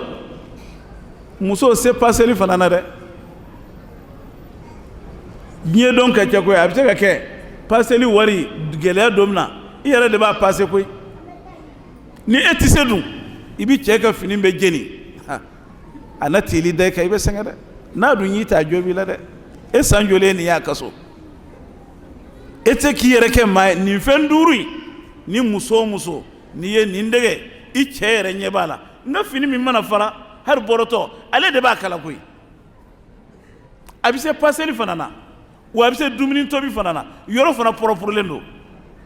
muso se paseli fana na dɛ diɲɛ dɔn ka ca koyi a bɛ se ka kɛ paseli wari gɛlɛya don min na i yɛrɛ de b'a pase koyi ni e tɛ se dun i bɛ cɛ ka fini bɛ jeni a na teli da i kan i bɛ sɛgɛn dɛ n'a dun y'i ta a jo b'i la dɛ e san joli ye nin y'a ka so e tɛ k'i yɛrɛ kɛ maa ye nin fɛn duuru in ni muso o muso n'i ye nin dɛgɛ i cɛ yɛrɛ ɲɛ b'a la n ka fini min mana fara hali bɔrɔtɔ ale de b'a kala koyi a bɛ se paseli fana na wa a bɛ se dumuni tobi fana na yɔrɔ fana pɔrɔpɔrɔlen don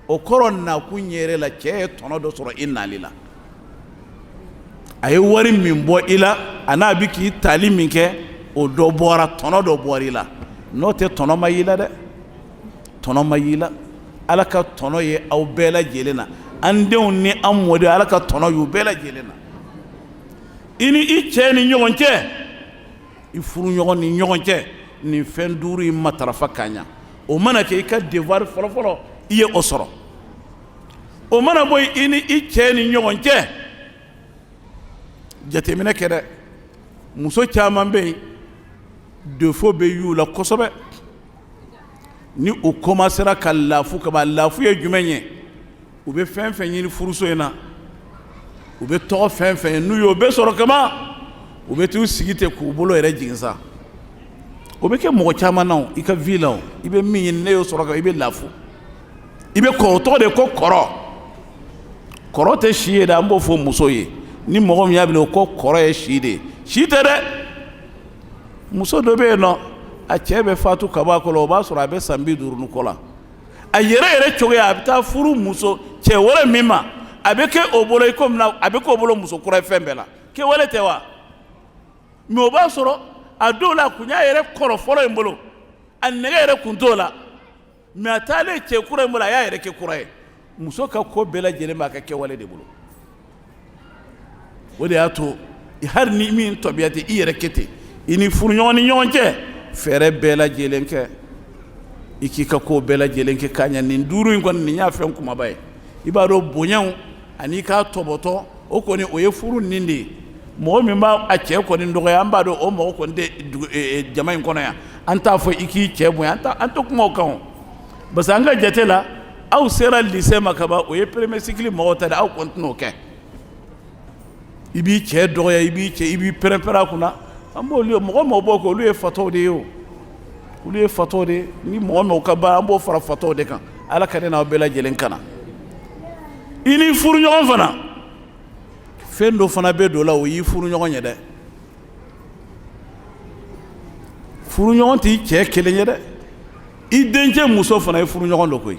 o kɔrɔ nakun yɛrɛ la cɛ ye tɔnɔ dɔ sɔrɔ i nali la a ye wari min bɔ i la a n'a bɛ k'i tali min kɛ o dɔ bɔra tɔnɔ dɔ bɔra i la n'o tɛ tɔnɔ ma y'i la dɛ tɔnɔ ma y'i la ala ka tɔnɔ ye aw bɛɛ lajɛlen na an denw ni an mɔdenw ala ka tɔnɔ y'u bɛɛ lajɛlen na i ni i cɛ ni ɲɔgɔn cɛ i furuɲɔgɔn ni ɲɔgɔn cɛ nin fɛn duuru in matarafa ka ɲa o mana kɛ i ka devoir fɔlɔfɔlɔ i ye o sɔrɔ o mana bɔ i ni i cɛ ni ɲɔgɔn cɛ jateminɛ kɛ dɛ muso caman bɛ yen défaut bɛ y'u la kosɛbɛ ni u commencera ka lafu ka ban lafu ye jumɛn ye u bɛ fɛn fɛn ɲini furuso in na u bɛ tɔgɔ fɛn fɛn ye n'u y'o bɛɛ sɔrɔ kaban u bɛ t'u sigi ten k'u bolo yɛrɛ jigin sa o bɛ kɛ mɔgɔ caman na i ka vie la o i bɛ min ɲini ne y'o sɔrɔ ka i bɛ lafu i bɛ kɔrɔ tɔgɔ de ko kɔrɔ kɔrɔ tɛ si ye dɛ an b'o fɔ muso ye ni mɔgɔ min y'a bila o ko kɔrɔ ye si de ye si tɛ dɛ muso dɔ bɛ yen nɔ a cɛ bɛ fatu ka bɔ a kɔrɔ o b'a sɔrɔ a bɛ san 50 ni kɔ la a yɛrɛ cogoya a bɛ taa furu muso cɛ wɛrɛ min ma a bɛ kɛ o bolo i komi a bɛ k'o bolo muso kura ye fɛn bɛɛ la kɛwale tɛ wa mɛ o b'a sɔrɔ a dɔw la a kun y'a yɛrɛ kɔrɔ fɔlɔ in bolo a nɛgɛ yɛrɛ kun t'o la mɛ a taalen cɛ kura in bolo a y'a yɛrɛ kɛ kura ye muso ka ko bɛɛ lajɛlen b'a ka kɛwale de bolo o de y'a to hali ni min tabiya tɛ i yɛrɛ kɛ ten i ni furuɲɔgɔn ni ɲɔgɔn cɛ fɛɛrɛ bɛɛ lajɛlen kɛ i k'i ka ko bɛɛ lajɛlen kɛ k'a ɲɛ nin duuru in kɔni nin y'a fɛn kumaba ye i b'a dɔn bonyaw ani k'a tɔbɔtɔ o kɔni o ye furu nin de ye mɔgɔ min b'a a cɛ kɔni dɔgɔya an b'a dɔn o mɔgɔ kɔni tɛ jama in kɔnɔ yan an t'a fɔ i k'i cɛ bonya an tɛ kuma o kan o parce que an ka jate la aw sera lycée ma kaban o ye premier cycle mɔgɔw ta de aw kɔni tɛn'o kɛ i b'i cɛ dɔgɔya i b'i pɛrɛn-pɛrɛn a kunna an b'olu ye mɔgɔ mɔgɔ b'o kɛ olu ye fatɔw de ye o olu ye fatɔw de ni mɔgɔ mɔgɔ ka baara an b'o fara fatɔw de kan ala ka ne n'aw bɛɛ lajɛlen kana i ni furuɲɔgɔn fana fɛn dɔ fana bɛ don la o y'i furuɲɔgɔn ye dɛ furuɲɔgɔn t'i cɛ kelen ye dɛ i dencɛ muso fana ye furuɲɔgɔn dɔ koyi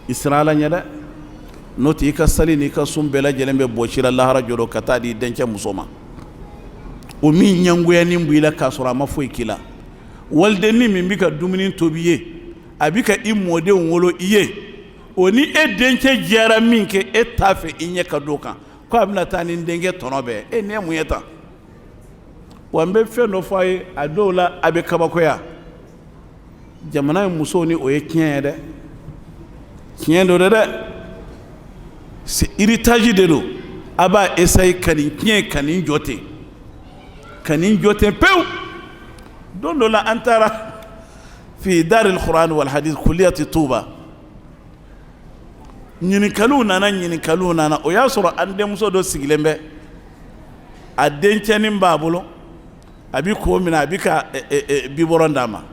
i siran ala ɲɛ dɛ n'o tɛ i ka sali n'i ka sun bɛɛ lajɛlen bɛ bɔsi la lahara jɔ ka taa di i dencɛ muso ma o min ɲɛngoyanin b'i la k'a sɔrɔ a ma foyi k'i la walidennin min bɛ ka dumuni tobi i ye a bɛ ka i mɔdenw wolo i ye o ni e dencɛ jɛra min kɛ e t'a fɛ i ɲɛ ka d'o kan ko a bɛna taa ni n denkɛ tɔnɔ bɛɛ e nin ye mun ye tan wa n bɛ fɛn dɔ fɔ a ye a dɔw la a bɛ kabakoya jamana in musow ni o ye tiɲɛ ye dɛ tiɲɛ don dɛ c'est héritage de don a b'a essayer ka nin tiɲɛ ka nin jɔ ten pewu don dɔ la an taara fi daril Qur'an wal hadith kulliyati Tuuba ɲininkaliw nana o y'a sɔrɔ an denmuso dɔ sigilen bɛ a dencɛnin b'a bolo a bɛ ko min na a bɛ ka bibɔrɔn d'a ma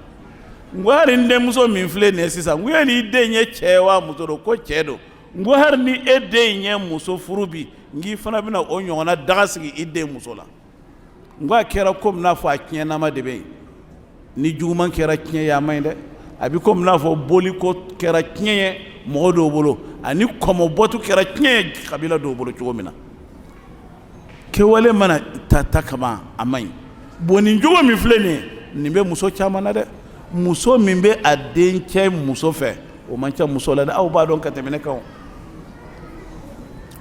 n ko hali n denmuso min filɛ nin ye sisan n ko yali i den ye cɛ ye wa muso don ko cɛ don n ko hali ni e den ye muso furu bi n k'i fana bɛna o ɲɔgɔnna daga sigi i den muso la n ko a kɛra komi n'a fɔ a tiɲɛnama de bɛ yen ni juguman kɛra tiɲɛ ye a man ɲi dɛ a bɛ komi n'a fɔ boliko kɛra tiɲɛ ye mɔgɔ dɔw bolo ani kɔmɔbɔtu kɛra tiɲɛ ye kabila dɔw bolo cogo min na kɛwale mana ta kama a man ɲi bon nin jogo min filɛ nin ye nin bɛ muso caman na dɛ muso min bɛ a dencɛ muso fɛ o man ca muso la dɛ aw b'a dɔn ka tɛmɛ ne kan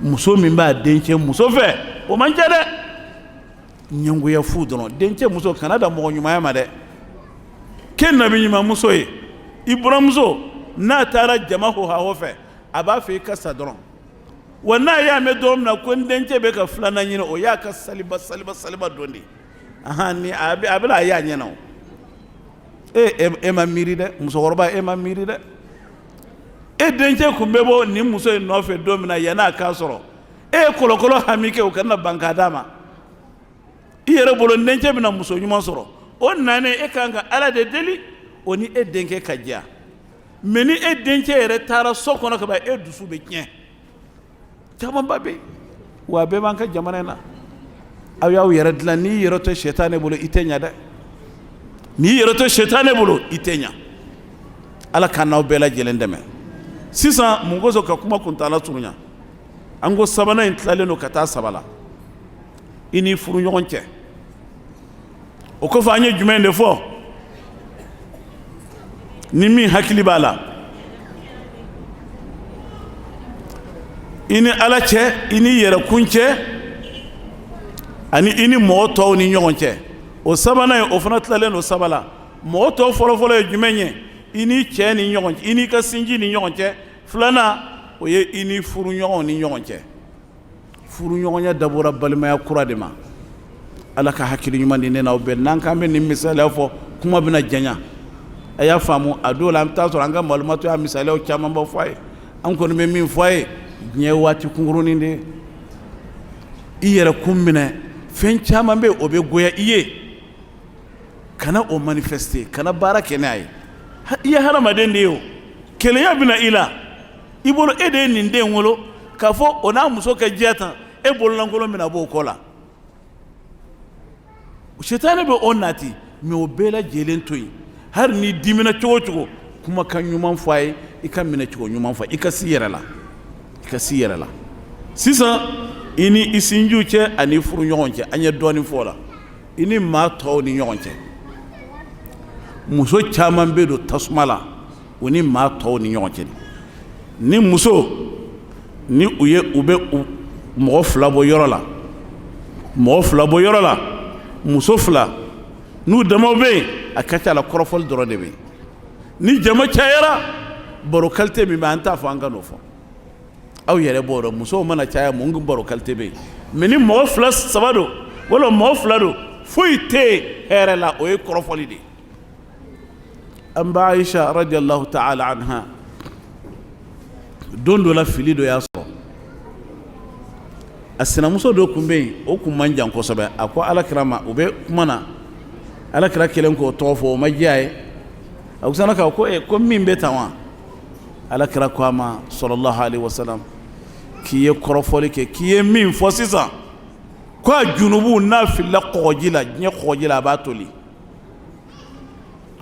muso min b'a dencɛ muso fɛ o man ca dɛ ɲɛngoya fu dɔrɔn dencɛ muso kana da mɔgɔ ɲumanya ma dɛ kɛ nabi ɲuman muso ye i buramuso n'a taara jama hohaho fɛ a b'a fɛ i ka sa dɔrɔn wa n'a y'a mɛn don min na ko n dencɛ bɛ ka filanan ɲini o y'a ka saliba don de ni a bɛna a y'a ɲɛna o e ma miiri dɛ musokɔrɔba e ma miiri dɛ e dencɛ kun bɛ bɔ nin muso in nɔfɛ don min na yan'a k'a sɔrɔ e ye kɔlɔkɔlɔ hami kɛ o kana ban k'a d'a ma i yɛrɛ bolo n dencɛ bɛna muso ɲuman sɔrɔ o nanen e kan ka ala de deli o ni e denkɛ ka diya mɛ ni e dencɛ yɛrɛ taara so kɔnɔ ka ban e dusu bɛ tiɲɛ camanba bɛ yen wa a bɛɛ b'an ka jamana in na aw y'aw yɛrɛ dilan n'i yɛrɛ to sɛtanɛ bolo i tɛ ɲa dɛ n'i yɛrɛ to sɛtanɛ bolo i tɛ ɲa ala k'an n'aw bɛɛ lajɛlen dɛmɛ sisan mun kosɔn ka kuma kuntala surunya an ko sabanan in tilalen don ka taa saba la i n'i furuɲɔgɔn cɛ o kɔfɛ an ye jumɛn de fɔ ni min hakili b'a la i ni ala cɛ i ni yɛrɛkun cɛ ani i ni mɔgɔ tɔw ni ɲɔgɔn cɛ o sabanan o fana tilalen don saba la mɔgɔ tɔw fɔlɔfɔlɔ ye jumɛn ye i ni cɛ ni ɲɔgɔn cɛ i n'i ka sinji ni ɲɔgɔn cɛ filanan o ye i ni furuɲɔgɔnw ni ɲɔgɔn cɛ furuɲɔgɔnya dabɔra balimaya kura de ma ala ka hakili ɲuman di ne n'aw bɛɛ n'an k'an bɛ nin misaliya fɔ kuma bɛna janya a y'a faamu a dɔw la an bɛ taa sɔrɔ an ka malumatɔ y'a misaliyaw camanba fɔ a ye an kɔni bɛ min fɔ a ye diɲɛ waati kunkurunin de i yɛrɛ kun minɛ fɛn caman bɛ o bɛ goya i ye kana o manifester kana baara kɛ n'a ye i ye hadamaden de ye o kelenya bɛna i la i bolo e de ye nin den wolo k'a fɔ o n'a muso ka diya tan e bololankolon bɛna bɔ o kɔ la sɛtanɛ bɛ o nati mɛ o bɛɛ lajɛlen to yen hali n'i dimina cogo cogo kumakan ɲuman fɔ a ye i ka minɛ cogo ɲuman fɔ i ka s'i yɛrɛ la sisan i ni i sinjiw cɛ ani furuɲɔgɔn cɛ an ye dɔɔnin fɔ o la i ni maa tɔw ni ɲɔgɔn cɛ muso caman bɛ don tasuma la o ni maa tɔw ni ɲɔgɔn cɛ ni muso ni u bɛ mɔgɔ fila bɔ yɔrɔ la muso fila n'u damaw bɛ yen a ka ca la kɔrɔfɔli dɔrɔn de bɛ yen ni jama cayara baro kalite min bɛ an t'a fɔ an ka n'o fɔ aw yɛrɛ b'o dɔn musow mana caya mun baro kalite bɛ yen mɛ ni mɔgɔ fila saba don wala mɔgɔ fila don foyi tɛ yen hɛrɛ la o ye kɔrɔfɔli de ye an bɛ Aisha radiyallahu ta'ala anha don dɔ la fili dɔ y'a sɔrɔ a sinamuso dɔ kun bɛ yen o kun man jan kosɛbɛ a ko alakira ma o bɛ kuma na alakira kelen k'o tɔgɔ fɔ o ma diya ye a ko sanna k'a ko min bɛ tan wa alakira ko a ma sallallahu alaihi wasallam k'i ye kɔrɔfɔli kɛ k'i ye min fɔ sisan ko a junubu n'a filila kɔgɔji la diɲɛ kɔgɔji la a b'a toli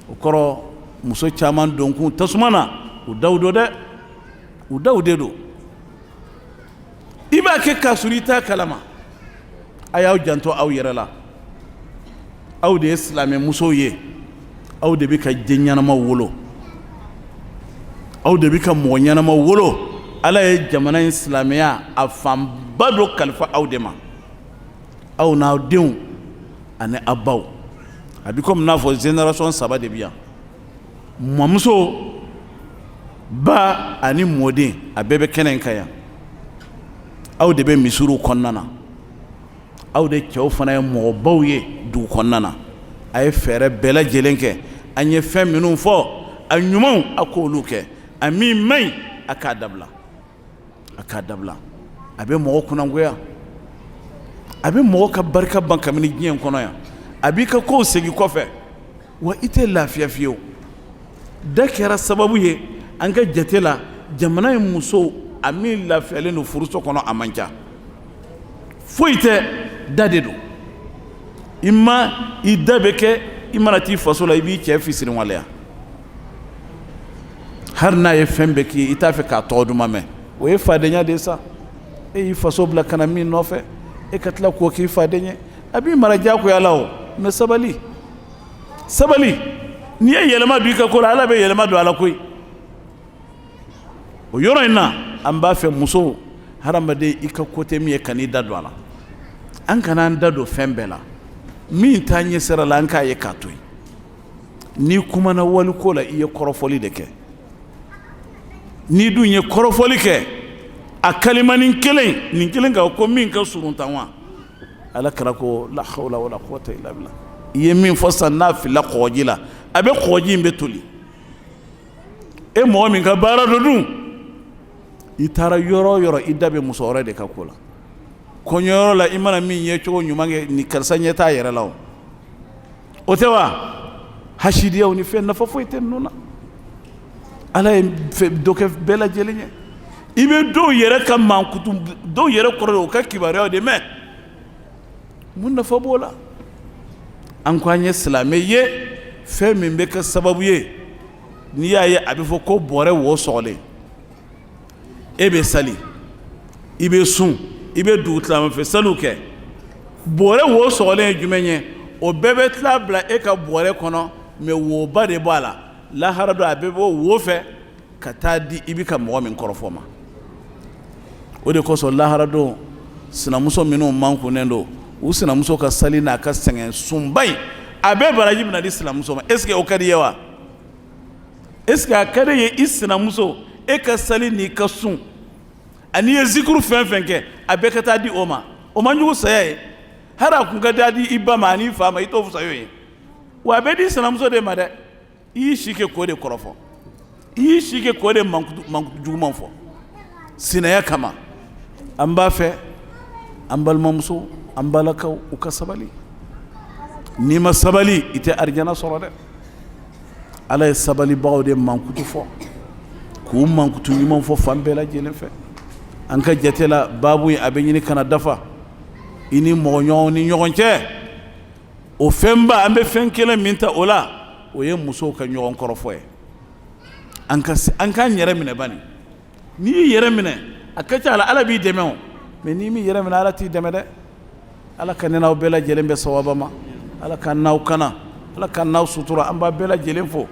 o kɔrɔ muso caman donkun tasuma na u daw do dɛ u daw de do i b'a kɛ k'a sɔrɔ i t'a kalama a y'aw janto aw yɛrɛ la aw de ye silamɛ musow ye aw de bɛ ka den ɲɛnamaw wolo aw de bɛ ka mɔgɔ ɲɛnamaw wolo ala ye jamana in silamɛya a fanba dɔ kalifa aw de ma aw n'aw denw ani aw baw a bɛ komi n'a fɔ génération 3 de bɛ yan mɔmuso ba ani mɔden a bɛɛ bɛ kɛnɛ in kan yan aw de bɛ misiriw kɔnɔna na aw de cɛw fana ye mɔgɔbaw ye dugu kɔnɔna na a ye fɛɛrɛ bɛɛ lajɛlen kɛ an ye fɛn minnu fɔ a ɲumanw a k'olu kɛ a min man ɲi a k'a dabila a k'a dabila a bɛ mɔgɔ kunnangoya a bɛ mɔgɔ ka barika ban kabini diɲɛ kɔnɔ yan a b'i ka kow segin kɔfɛ wa i tɛ lafiya fiyewu da kɛra sababu ye an ka jate la jamana in musow a min lafiyalen don furuso kɔnɔ a man ca foyi tɛ da de don i ma i da bɛ kɛ i mana t'i faso la i b'i cɛ fisirinwaleya hali n'a ye fɛn bɛɛ k'i ye i t'a fɛ k'a tɔgɔ duman mɛn o ye fadenya de ye sa e y'i faso bila ka na min nɔfɛ e ka tila k'o k'i faden ye a b'i mara diyagoya la o mɛ sabali sabali n'i ye yɛlɛma don i ka ko la ala bɛ yɛlɛma don a la koyi o yɔrɔ in na an b'a fɛ musow hadamaden i ka ko tɛ min ye ka n'i da don a la an kana an da don fɛn bɛɛ la min t'a ɲɛ sira la an k'a ye k'a to yen n'i kumana waliko la i ye kɔrɔfɔli de kɛ n'i dun ye kɔrɔfɔli kɛ a kalimanin kelen nin kelen kan ko min ka surun tan wa ala kɛra ko la hawla wala quwwata illa billah i ye min fɔ sisan n'a filila kɔgɔji la a bɛ kɔgɔji in bɛ toli e mɔgɔ min ka baara dɔ dun i taara yɔrɔ o yɔrɔ i da bɛ muso wɛrɛ de ka ko la kɔɲɔyɔrɔ la i mana min ye cogo ɲuman kɛ ni karisa ɲɛ t'a yɛrɛ la o tɛ wa hasidiyaw ni fɛn nafa foyi tɛ ninnu na ala ye dɔ kɛ bɛɛ lajɛlen ye i bɛ dɔw yɛrɛ ka mankutu dɔw yɛrɛ kɔrɔ o ka kibaruyaw de mɛn mun nafa b'o la an ko an ye silamɛ ye fɛn min bɛ kɛ sababu ye n'i y'a ye a bɛ fɔ ko bɔrɛ wo sɔgɔlen e bɛ sali i bɛ sun i bɛ dugu tilamafɛ saliw kɛ bɔrɛ wo sɔgɔlen ye jumɛn ye o bɛɛ bɛ tila bila e ka bɔrɛ kɔnɔ mɛ woba de b'a la lahara dɔ a bɛ bɔ wo fɛ ka taa di i bɛ ka mɔgɔ min kɔrɔfɔ ma o de kosɔn lahara don sinamuso minnu mankunnen don u sinamuso ka sali n'a ka sɛgɛn sunba in a bɛɛ baraji bɛna di sinamuso ma est ce que o ka di ye wa est ce que a ka di ye i sinamuso e ka sali n'i ka sun ani ye zikuru fɛn fɛn kɛ a bɛɛ ka taa di o ma o man jugu saya ye hali a kun ka taa di i ba ma ani i fa ma i t'o fisaya o ye wa a bɛ di sinamuso de ma dɛ i y'i si kɛ k'o de kɔrɔfɔ i y'i si kɛ k'o de mankutu juguman fɔ sinaya kama an b'a fɛ an balimamuso an balakaw u ka sabali n'i ma sabali i tɛ arijana sɔrɔ dɛ ala ye sabalibagaw de mankutu fɔ k'u mankutu ɲuman fɔ fan bɛɛ lajɛlen fɛ an ka jate la baabu in a bɛ ɲini kana dafa i ni mɔgɔ ɲɔgɔn ni ɲɔgɔn cɛ o fɛnba an bɛ fɛn kelen min ta o la o ye musow ka ɲɔgɔn kɔrɔfɔ ye an k'an yɛrɛ minɛ bani n'i y'i yɛrɛ minɛ a ka ca la ala b'i dɛmɛ o mɛ n'i m'i yɛrɛ minɛ ala t'i dɛmɛ dɛ ala ka ne n'aw bɛɛ lajɛlen bɛ sawaba ma ala ka n'aw kana ala ka n'aw sutura an b'a bɛɛ lajɛlen fo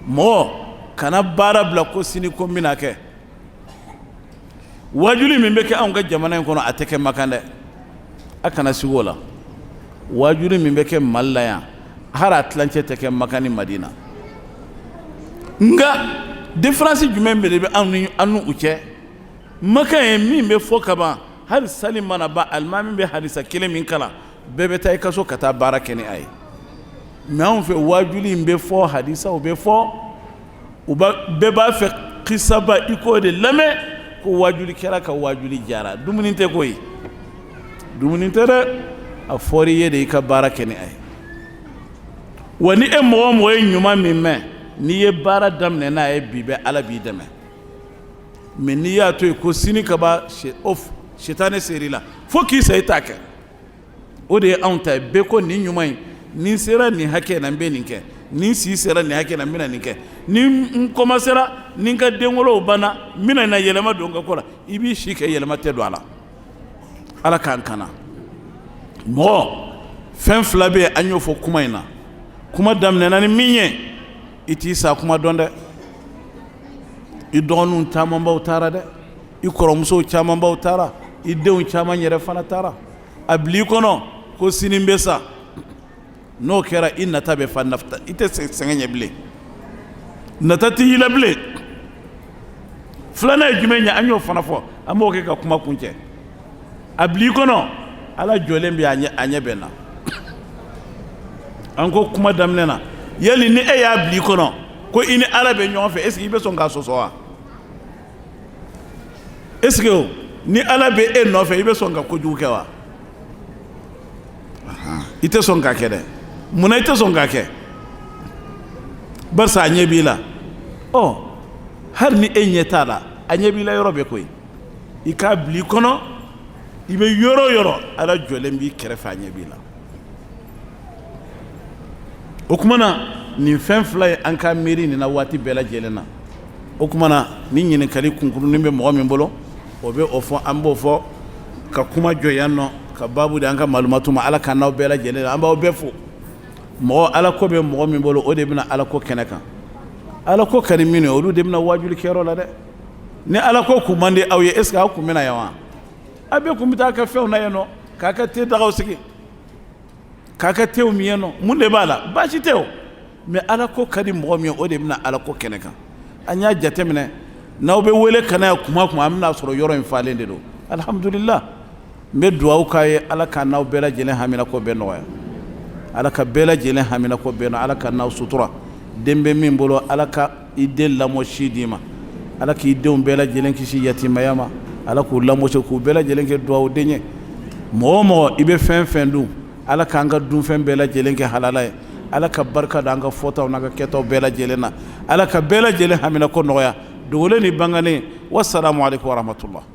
mɔgɔ kana baara bila ko sini ko n bɛna kɛ wajuli min bɛ kɛ anw ka jamana in kɔnɔ a tɛ kɛ Makan dɛ a kana sigi o la wajuli min bɛ kɛ Mali la yan hali a tilancɛ tɛ kɛ Makan ni Madina nka différence jumɛn de bɛ an n'u cɛ Makan ye min bɛ fɔ ka ban hali sali mana ban alimami bɛ hadisa kelen min kalan bɛɛ bɛ taa i ka so ka taa baara kɛ ni a ye mɛ anw fɛ wajuli in bɛ fɔ hadisaw bɛ fɔ bɛɛ b'a fɛ kisaba i k'o de lamɛn ko wajuli kɛra ka wajuli jara dumuni tɛ ko ye dumuni tɛ dɛ a fɔra i ye de i ka baara kɛ ni a ye wa ni e mɔgɔ o mɔgɔ ye ɲuman min mɛn n'i ye baara daminɛ n'a ye bi bɛ Ala b'i dɛmɛ mais n'i y'a to yen ko sini kaba sitani ser'i la fo k'i sa i t'a kɛ o de ye anw ta ye bɛɛ ko nin ɲuman in nin sera nin hakɛ na n bɛ nin kɛ nin si sera nin hakɛ na n bɛna nin kɛ ni n commencera ni n ka denwolow banna n bɛna na yɛlɛma don n ka ko la i b'i si kɛ yɛlɛma tɛ don a la Ala k'an kana mɔgɔ fɛn fila bɛ yen an y'o fɔ kuma in na kuma daminɛna ni min ye i t'i sa kuma dɔn dɛ i dɔgɔninw camanbaw taara dɛ i kɔrɔmusow camanbaw taara i denw caman yɛrɛ fana taara a bila i kɔnɔ ko sini n bɛ sa n'o kɛra i nata bɛ fa nafta i tɛ sɛgɛn ɲɛ bilen nata tɛ y'i la bilen filanan ye jumɛn ye an y'o fana fɔ an b'o kɛ ka kuma kuncɛ a bila i kɔnɔ Ala jɔlen bɛ a ɲɛ bɛn na an ko kuma daminɛ na yali ni e y'a bila i kɔnɔ ko i ni Ala bɛ ɲɔgɔn fɛ est-ce que i bɛ sɔn k'a sɔsɔ wa est-ce que ni Ala bɛ e nɔfɛ i bɛ sɔn ka kojugu kɛ wa i tɛ sɔn k'a kɛ dɛ munna i tɛ sɔn k'a kɛ barisa a ɲɛ b'i la hali ni e ɲɛ t'a la a ɲɛ b'i la yɔrɔ bɛɛ koyi i k'a bila i kɔnɔ i bɛ yɔrɔ o yɔrɔ Ala jɔlen b'i kɛrɛfɛ a ɲɛ b'i la o tuma na nin fɛn fila ye an ka miiri nin na waati bɛɛ lajɛlen na o tuma na ni ɲininkali kunkurunin bɛ mɔgɔ min bolo o bɛ o fɔ an b'o fɔ ka kuma jɔ yan nɔ ka baabu de an ka malumatu ma Ala ka n'aw bɛɛ lajɛlen an b'aw bɛɛ fo mɔgɔ Ala ko bɛ mɔgɔ min bolo o de bɛna Ala ko kɛnɛ kan Ala ko ka di minnu ye olu de bɛna wajuli kɛyɔrɔ la dɛ ni Ala ko kun man di aw ye est-ce que aw kun bɛna yan wa a bɛɛ kun bɛ taa kɛ fɛnw na yan nɔ k'a ka te dagaw sigi k'a ka tew min yan nɔ mun de b'a la baasi tɛ o mais Ala ko ka di mɔgɔ min ye o de bɛna Ala ko kɛnɛ kan an y'a jateminɛ n'aw bɛ wele ka na yan kuma o kuma an bɛna sɔrɔ yɔrɔ in falen de don alhamdulillah n bɛ dugawu k'a ye Ala ka n'aw bɛɛ lajɛlen hamina ko bɛɛ nɔgɔya Ala ka bɛɛ lajɛlen hamina ko bɛɛ nɔgɔya Ala ka n'aw sutura den bɛ min bolo Ala ka i den lamɔ si d'i ma Ala k'i denw bɛɛ lajɛlen kisi yatimaya ma Ala k'u lamɔsi k'u bɛɛ lajɛlen kɛ dugawu den ye mɔgɔ o mɔgɔ i bɛ fɛn fɛn dun Ala k'an ka dunfɛn bɛɛ lajɛlen kɛ halala ye Ala ka barika don an ka fɔtaw n'an ka kɛtaw bɛɛ lajɛlen na Ala ka bɛɛ lajɛlen hamina ko nɔgɔya dogolen ni banganen wassalamu alaikum warahmatullah